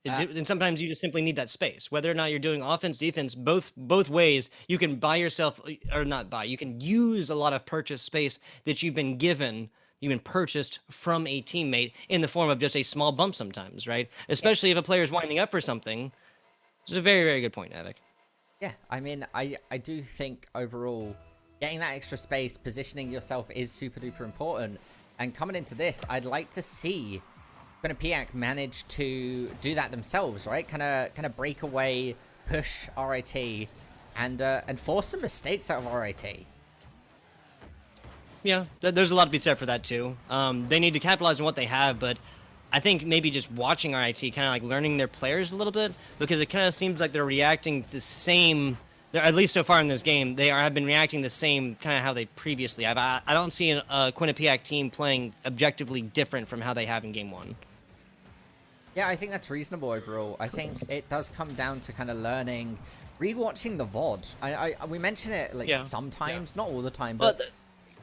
B: And sometimes you just simply need that space. Whether or not you're doing offense, defense, both ways, you can buy yourself, or not buy, you can use a lot of purchase space that you've been purchased from a teammate in the form of just a small bump sometimes, right? Especially if a player's winding up for something. It's a very, very good point, Navik.
A: Yeah, I mean, I do think overall getting that extra space, positioning yourself is super duper important. And coming into this, I'd like to see Quinnipiac manage to do that themselves, right? Kind of break away, push RIT, and force some mistakes out of RIT.
B: Yeah, there's a lot to be said for that too. They need to capitalize on what they have, but I think maybe just watching RIT, kind of like learning their players a little bit, because it kind of seems like they're reacting the same they're, at least so far in this game, have been reacting the same kind of how they previously have. I don't see a Quinnipiac team playing objectively different from how they have in game 1.
A: Yeah, I think that's reasonable overall. I think it does come down to kind of learning, rewatching the VOD. We mention it like sometimes, not all the time, but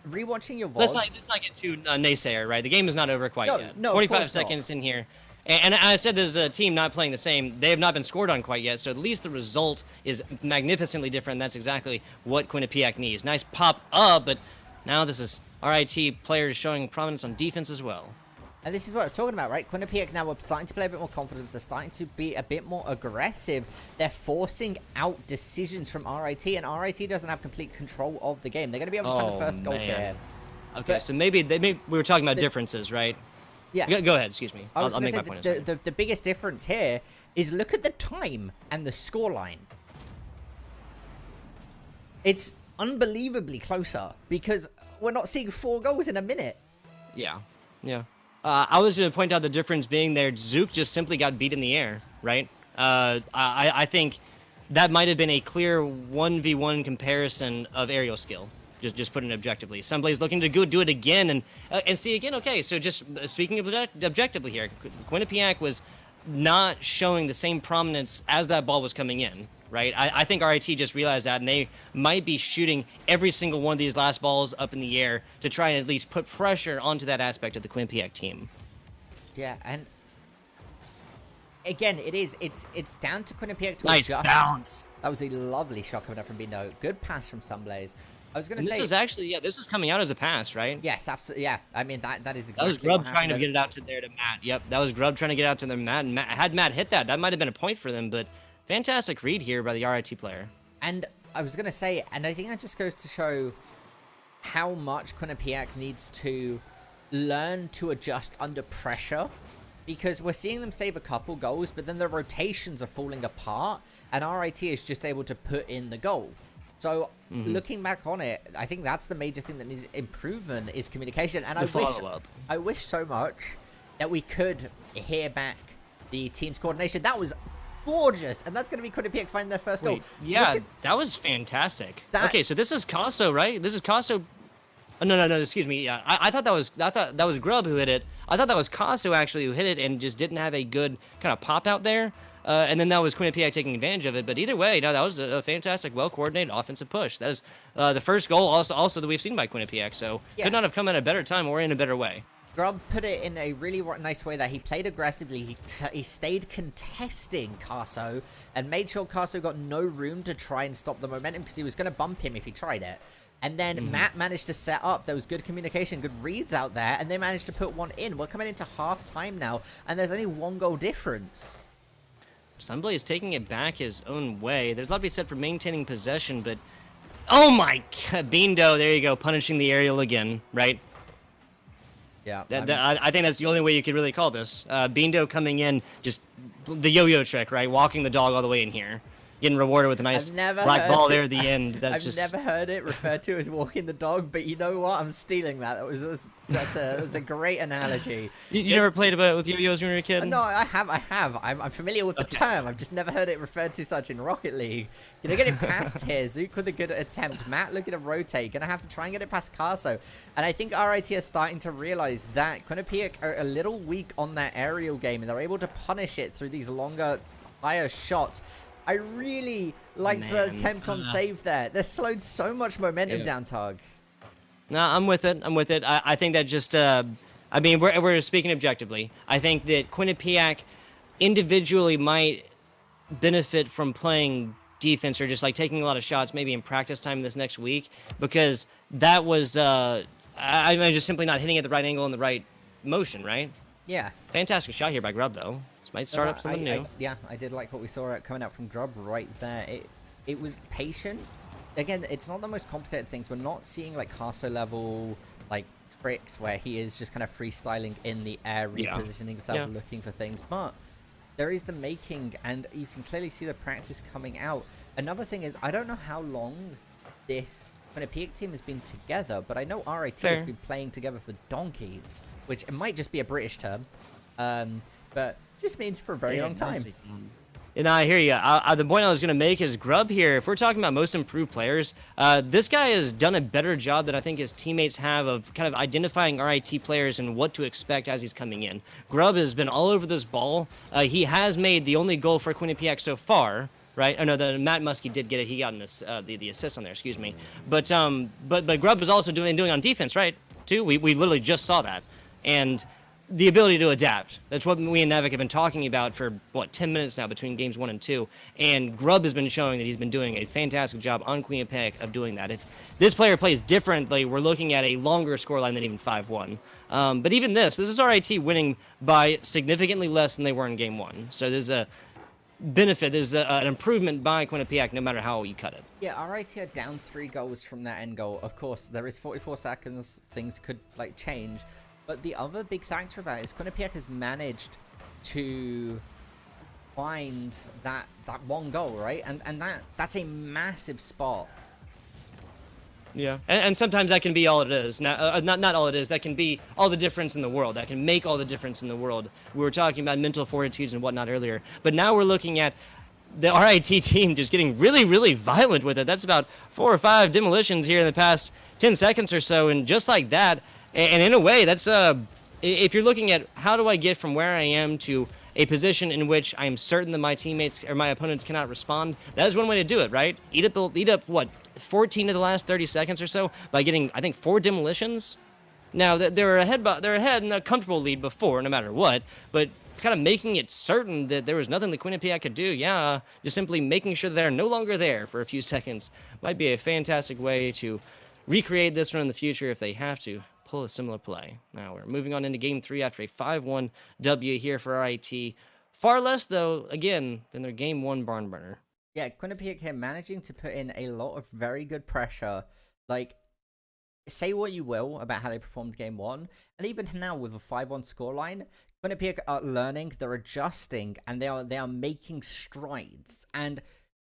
A: rewatching your VODs.
B: Let's not get too naysayer, right? The game is not over quite yet.
A: No,
B: 45 seconds in here. And I said there's a team not playing the same. They have not been scored on quite yet, so at least the result is magnificently different. That's exactly what Quinnipiac needs. Nice pop up, but now this is RIT players showing prominence on defense as well.
A: And this is what I'm talking about, right? Quinnipiac now are starting to play a bit more confidence. They're starting to be a bit more aggressive. They're forcing out decisions from RIT, and RIT doesn't have complete control of the game. They're going to be able to find the first goal here.
B: Okay, so maybe we were talking about differences, right?
A: Yeah.
B: Go ahead, excuse me. I'll make my point.
A: The biggest difference here is look at the time and the scoreline. It's unbelievably closer because we're not seeing 4 goals in a minute.
B: Yeah. I was going to point out the difference being there. Zook just simply got beat in the air, right? I think that might have been a clear 1v1 comparison of aerial skill. Just putting it objectively. Somebody's looking to do it again and see again. Okay, so just speaking objectively here, Quinnipiac was not showing the same prominence as that ball was coming in, right? I think RIT just realized that, and they might be shooting every single one of these last balls up in the air to try and at least put pressure onto that aspect of the Quinnipiac team.
A: Yeah, and again, it's down to Quinnipiac to
B: nice
A: adjust.
B: Bounce.
A: That was a lovely shot coming up from Bindo. Good pass from Sunblaze. I was going to say...
B: This is actually, this is coming out as a pass, right?
A: Yes, absolutely. Yeah, I mean, that is exactly
B: that was Grub trying to get it out to Matt. Yep, that was Grub trying to get out to Matt. And had Matt hit that might have been a point for them, but fantastic read here by the RIT player.
A: And I was going to say, and I think that just goes to show how much Quinnipiac needs to learn to adjust under pressure, because we're seeing them save a couple goals, but then the rotations are falling apart, and RIT is just able to put in the goal. So looking back on it, I think that's the major thing that needs improvement is communication. And I wish so much that we could hear back the team's coordination. That was gorgeous, and that's going to be Quinnipiac finding their first goal.
B: Yeah, that was fantastic. Okay, so this is Casso, right? This is Casso. Oh, no, excuse me. Yeah, I thought that was Grub who hit it. I thought that was Casso actually who hit it and just didn't have a good kind of pop out there. And then that was Quinnipiac taking advantage of it. But either way, that was a fantastic, well-coordinated offensive push. That is the first goal also that we've seen by Quinnipiac. So could not have come at a better time or in a better way.
A: Grub put it in a really nice way that he played aggressively. He stayed contesting Casso and made sure Casso got no room to try and stop the momentum because he was going to bump him if he tried it. And then Matt managed to set up. There was good communication, good reads out there, and they managed to put one in. We're coming into half-time now, and there's only 1 goal difference.
B: Sunblade is taking it back his own way. There's a lot to be said for maintaining possession, but... Oh my god, Bindo, there you go, punishing the aerial again, right?
A: Yeah.
B: I think that's the only way you could really call this. Bindo coming in, just the yo-yo trick, right? Walking the dog all the way in here. Getting rewarded with a nice black ball there at the end.
A: I've never heard it referred to as walking the dog, but you know what? I'm stealing that. That's a great analogy.
B: You never played with yo-yos when you were a kid?
A: No, I have. I'm familiar with the term. I've just never heard it referred to such in Rocket League. Gonna get it past here. Zook with a good attempt. Matt looking to rotate. Gonna have to try and get it past Casso. And I think RIT are starting to realize that Quinnipiac are a little weak on that aerial game, and they're able to punish it through these longer, higher shots. I really liked the attempt on save there. They slowed so much momentum down, Tug.
B: No, I'm with it. I think that just, I mean, we're speaking objectively. I think that Quinnipiac individually might benefit from playing defense or just like taking a lot of shots maybe in practice time this next week, because that was, I mean, just simply not hitting at the right angle and the right motion, right?
A: Yeah.
B: Fantastic shot here by Grub, though. Might start up something new.
A: Yeah, I did like what we saw coming out from Grub right there. It was patient. Again, it's not the most complicated things. We're not seeing like Casso level like tricks where he is just kind of freestyling in the air, repositioning himself, looking for things. But there is the making, and you can clearly see the practice coming out. Another thing is, I don't know how long this Quinnipiac team has been together, but I know RIT has been playing together for donkeys, which it might just be a British term, but just means for a very long time.
B: And I hear you. The point I was going to make is Grub here. If we're talking about most improved players, this guy has done a better job than I think his teammates have of kind of identifying RIT players and what to expect as he's coming in. Grub has been all over this ball. He has made the only goal for Quinnipiac so far, right? Oh no, the Matt Muskie did get it. He got the assist on there. Excuse me. But Grub is also doing on defense, right? Too. We literally just saw that, and the ability to adapt. That's what we and Navik have been talking about for, 10 minutes now between games 1 and 2. And Grub has been showing that he's been doing a fantastic job on Quinnipiac of doing that. If this player plays differently, we're looking at a longer scoreline than even 5-1. But even this is RIT winning by significantly less than they were in game 1. So there's a benefit, there's an improvement by Quinnipiac no matter how you cut it.
A: Yeah, RIT are down 3 goals from that end goal. Of course, there is 44 seconds. Things could, change. But the other big factor about it is Quinnipiac has managed to find that one goal, right? And that's a massive spot.
B: Yeah, and sometimes that can be all it is. Not all it is. That can be all the difference in the world. That can make all the difference in the world. We were talking about mental fortitudes and whatnot earlier. But now we're looking at the RIT team just getting really, really violent with it. That's about 4 or 5 demolitions here in the past 10 seconds or so. And just like that, and in a way, that's if you're looking at how do I get from where I am to a position in which I am certain that my teammates or my opponents cannot respond, that is one way to do it, right? Eat up what 14 of the last 30 seconds or so by getting, I think, 4 demolitions. Now they're ahead in a comfortable lead before, no matter what, but kind of making it certain that there was nothing that Quinnipiac could do. Yeah, just simply making sure that they're no longer there for a few seconds might be a fantastic way to recreate this one in the future if they have to pull a similar play. Now we're moving on into game 3 after a 5-1 W here for RIT. Far less, though, again, than their game 1 barn burner.
A: Yeah, Quinnipiac here managing to put in a lot of very good pressure. Say what you will about how they performed game 1, and even now with a 5-1 scoreline, Quinnipiac are learning, they're adjusting, and they are making strides. And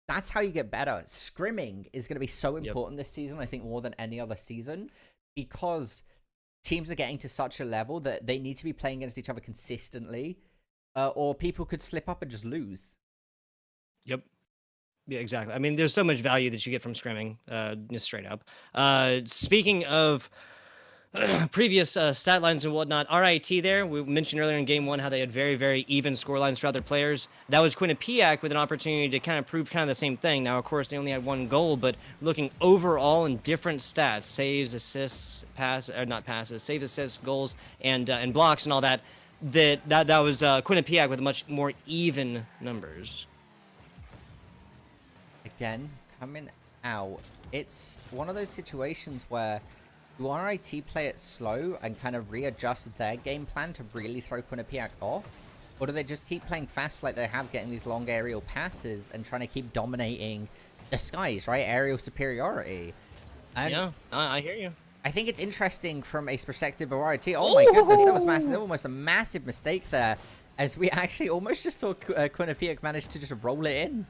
A: that's how you get better. Scrimming is going to be so important this season, I think, more than any other season, because teams are getting to such a level that they need to be playing against each other consistently, or people could slip up and just lose.
B: Yep. Yeah, exactly. I mean, there's so much value that you get from scrimming, just straight up. Speaking of previous stat lines and whatnot, RIT there, we mentioned earlier in game 1 how they had very, very even score lines for other players. That was Quinnipiac with an opportunity to kind of prove kind of the same thing. Now, of course, they only had 1 goal, but looking overall in different stats, saves, assists, not passes, saves, assists, goals, and blocks and all that, that was Quinnipiac with much more even numbers.
A: Again, coming out, it's one of those situations where do RIT play it slow and kind of readjust their game plan to really throw Quinnipiac off? Or do they just keep playing fast like they have, getting these long aerial passes and trying to keep dominating the skies, right? Aerial superiority. And
B: yeah, I hear you.
A: I think it's interesting from a perspective of RIT. Oh my goodness, that was massive. That was almost a massive mistake there, as we actually almost just saw Quinnipiac manage to just roll it in.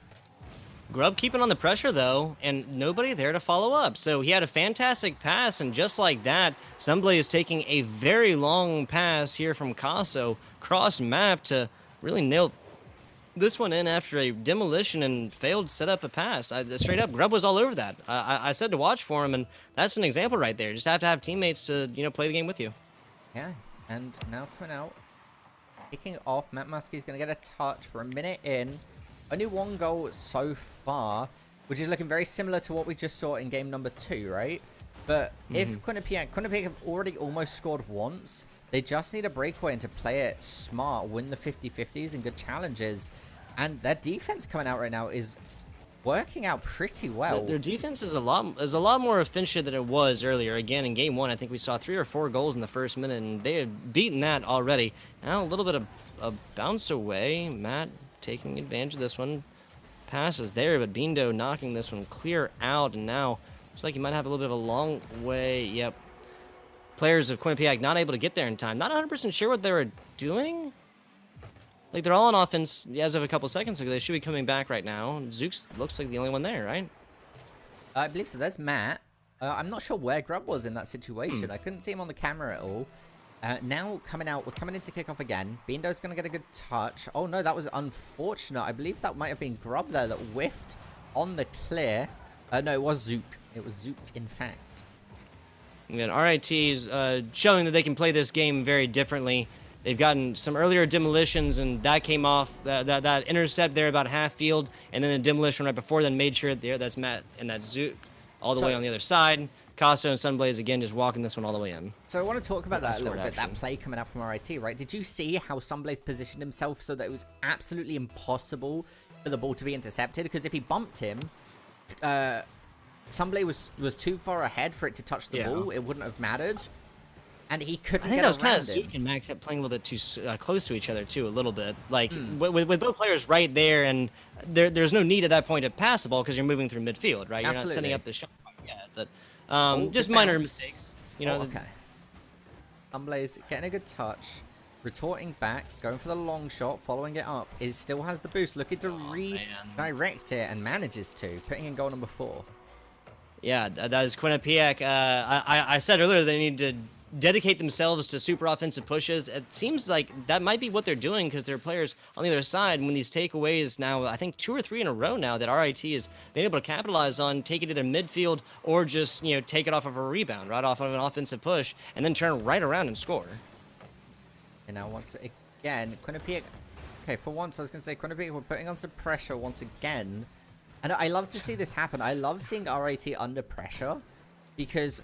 B: Grub keeping on the pressure, though, and nobody there to follow up. So he had a fantastic pass, and just like that, Sunblade is taking a very long pass here from Caso, cross-map to really nail this one in after a demolition and failed set up a pass. Straight up, Grub was all over that. I said to watch for him, and that's an example right there. You just have to have teammates to, play the game with you.
A: Yeah, and now coming out, kicking off, Matt Muskie's going to get a touch for a minute in. Only 1 goal so far, which is looking very similar to what we just saw in game number 2, right? But if Quinnipiac have already almost scored once, they just need a breakaway and to play it smart, win the 50-50s and good challenges. And their defense coming out right now is working out pretty well.
B: Their defense is a lot more efficient than it was earlier. Again, in game 1, I think we saw 3 or 4 goals in the first minute, and they had beaten that already. Now a little bit of a bounce away. Matt taking advantage of this one. Passes there, but Bindo knocking this one clear out, and now looks like he might have a little bit of a long way. Yep. Players of Quinnipiac not able to get there in time. Not 100% sure what they were doing. Like, they're all on offense as of a couple seconds ago. They should be coming back right now. Zooks looks like the only one there, right?
A: I believe so. There's Matt. I'm not sure where Grub was in that situation. I couldn't see him on the camera at all. Now coming out, we're coming into kickoff again. Bindo's going to get a good touch. Oh no, that was unfortunate. I believe that might have been Grub there that whiffed on the clear. No, it was Zook. It was Zook, in fact.
B: And RIT's showing that they can play this game very differently. They've gotten some earlier demolitions, and that came off, that intercept there about half field, and then the demolition right before then made sure there that's Matt and that's Zook all the way on the other side. Casso and Sunblaze, again, just walking this one all the way in.
A: So I want to talk about that a little bit, that play coming out from RIT, right? Did you see how Sunblaze positioned himself so that it was absolutely impossible for the ball to be intercepted? Because if he bumped him, Sunblaze was too far ahead for it to touch the ball. It wouldn't have mattered. And he couldn't get around him. I think that was kind of
B: Zook and Mac kept playing a little bit too close to each other, too, a little bit. Like, with both players right there, and there's no need at that point to pass the ball because you're moving through midfield, right? You're not setting up the shot yet. But just minor mistakes. You know.
A: Okay. Sunblaze getting a good touch, retorting back, going for the long shot, following it up. It still has the boost, looking to redirect it, and manages to, putting in goal number 4.
B: Yeah, that is Quinnipiac. I said earlier they need to dedicate themselves to super offensive pushes. It seems like that might be what they're doing because their players on the other side, when these takeaways now, I think 2 or 3 in a row now that RIT has been able to capitalize on, take it to their midfield or just, you know, take it off of a rebound, right off of an offensive push, and then turn right around and score.
A: And now once again, Quinnipiac, okay, for once I was going to say Quinnipiac were putting on some pressure once again. And I love to see this happen. I love seeing RIT under pressure. Because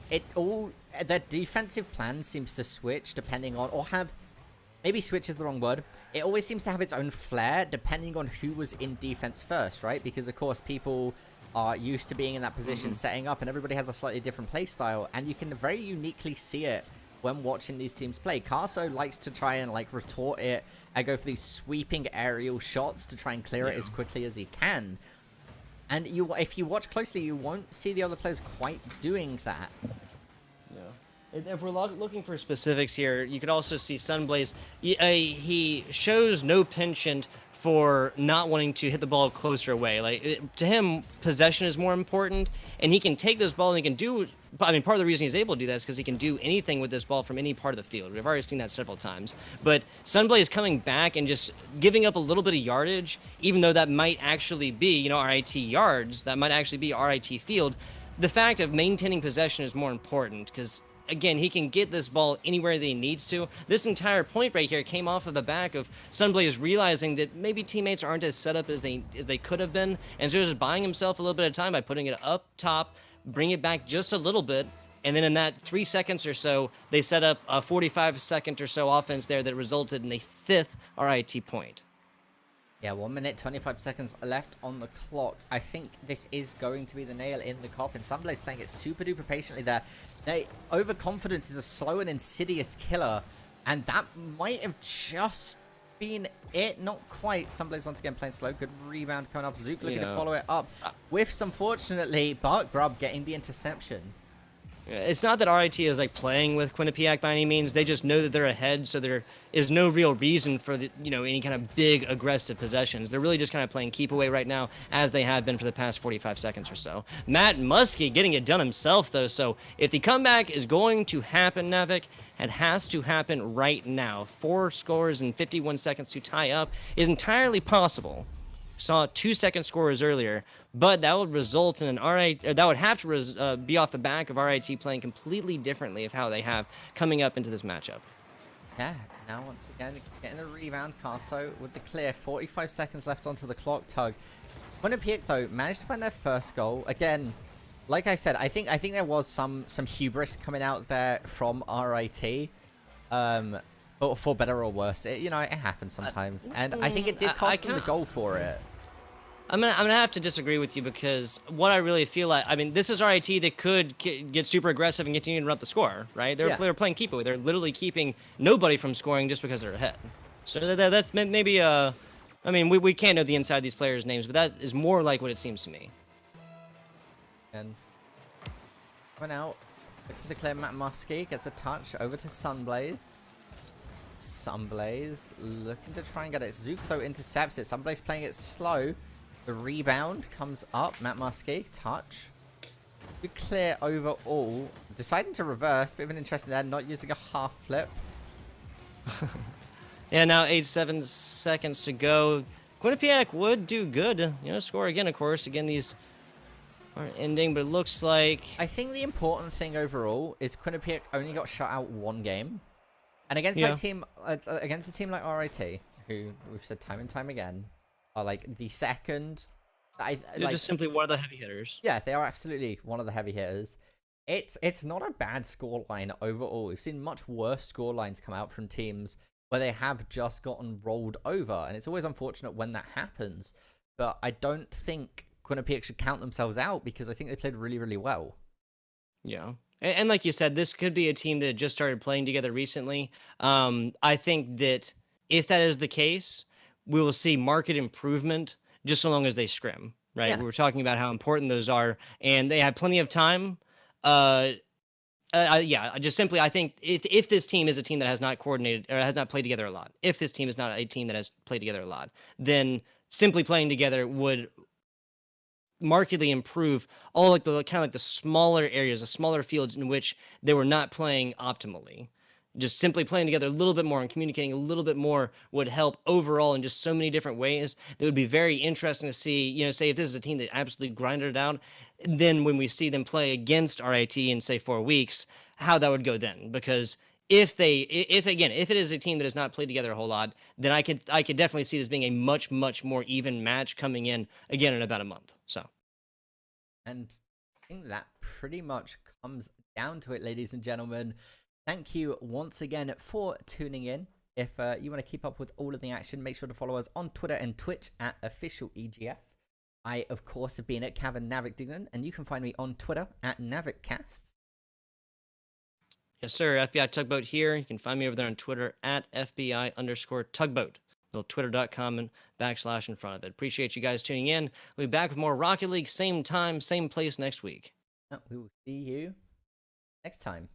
A: their defensive plan seems to switch depending on, or have, maybe switch is the wrong word. It always seems to have its own flair depending on who was in defense first, right? Because of course people are used to being in that position, setting up, and everybody has a slightly different play style, and you can very uniquely see it when watching these teams play. Casso likes to try and like retort it and go for these sweeping aerial shots to try and clear it as quickly as he can. And if you watch closely, you won't see the other players quite doing that.
B: Yeah. If we're looking for specifics here, you could also see Sunblaze. He shows no penchant for not wanting to hit the ball closer away. Like, to him, possession is more important, and he can take this ball and he can do. I mean, part of the reason he's able to do that is because he can do anything with this ball from any part of the field. We've already seen that several times. But Sunblaze coming back and just giving up a little bit of yardage, even though that might actually be, you know, RIT yards, that might actually be RIT field. The fact of maintaining possession is more important because, again, he can get this ball anywhere that he needs to. This entire point right here came off of the back of Sunblaze realizing that maybe teammates aren't as set up as they could have been, and so just buying himself a little bit of time by putting it up top, bring it back just a little bit, and then in that 3 seconds or so, they set up a 45-second or so offense there that resulted in a 5th RIT point.
A: Yeah, 1 minute, 25 seconds left on the clock. I think this is going to be the nail in the coffin. Sunblaze playing it super duper patiently there. Overconfidence is a slow and insidious killer, and that might have just been it. Not quite. Sunblaze once again playing slow. Good rebound coming off. Zook looking to follow it up. Whiffs, unfortunately, but Grub getting the interception.
B: It's not that RIT is like playing with Quinnipiac by any means. They just know that they're ahead, so there is no real reason for any kind of big aggressive possessions. They're really just kind of playing keep away right now, as they have been for the past 45 seconds or so. Matt Muskie getting it done himself though. So if the comeback is going to happen, Navik, it has to happen right now. 4 scores in 51 seconds to tie up is entirely possible. Saw 2-second scorers earlier, but that would result in an RIT, that would have to be off the back of RIT playing completely differently of how they have coming up into this matchup.
A: Yeah, now once again getting the rebound. Casso with the clear. 45 seconds left onto the clock. Tug. Quinnipiac though managed to find their first goal again. Like I said, I think there was some hubris coming out there from RIT. But for better or worse, it happens sometimes, and I think it did cost them the goal for it.
B: I'm gonna have to disagree with you because what I really feel like, I mean, this is RIT that could get super aggressive and continue to run up the score, right? They're playing keep away. They're literally keeping nobody from scoring just because they're ahead. So that's maybe I mean, we can't know the inside of these players' names, but that is more like what it seems to me.
A: And coming out, looking for the clear. Matt Muskie gets a touch over to Sunblaze. Sunblaze looking to try and get it. Zook though intercepts it. Sunblaze playing it slow. The rebound comes up. Matt Muskie, touch. Good clear overall. Deciding to reverse. Bit of an interesting there. Not using a half flip.
B: Yeah, now 7 seconds to go. Quinnipiac would do good, score again, of course. Again, these aren't ending, but it looks like...
A: I think the important thing overall is Quinnipiac only got shut out one game. And against against a team like RIT, who we've said time and time again, are like the second...
B: They're just simply one of the heavy hitters.
A: Yeah, they are absolutely one of the heavy hitters. It's not a bad scoreline overall. We've seen much worse scorelines come out from teams where they have just gotten rolled over, and it's always unfortunate when that happens. But I don't think Quinnipiac should count themselves out because I think they played really, really well.
B: Yeah. And like you said, this could be a team that just started playing together recently. I think that if that is the case, we will see market improvement just so long as they scrim, right?
A: Yeah.
B: We were talking about how important those are, and they have plenty of time. I think if this team is a team that has not coordinated or has not played together a lot, if this team is not a team that has played together a lot, then simply playing together would markedly improve all like the kind of like the smaller areas, the smaller fields in which they were not playing optimally. Just simply playing together a little bit more and communicating a little bit more would help overall in just so many different ways. It would be very interesting to see, say if this is a team that absolutely grinded it out, then when we see them play against RIT in say 4 weeks, how that would go then. Because if it is a team that has not played together a whole lot, then I could definitely see this being a much, much more even match coming in again in about a month. So,
A: and I think that pretty much comes down to it, ladies and gentlemen. Thank you once again for tuning in. If you want to keep up with all of the action, make sure to follow us on Twitter and Twitch at officialEGF. I, of course, have been at Cavan Navigdignan, and you can find me on Twitter at NavicCast.
B: Yes, sir. FBI Tugboat here. You can find me over there on Twitter at FBI_tugboat. Little twitter.com and / in front of it. Appreciate you guys tuning in. We'll be back with more Rocket League, same time, same place next week.
A: We will see you next time.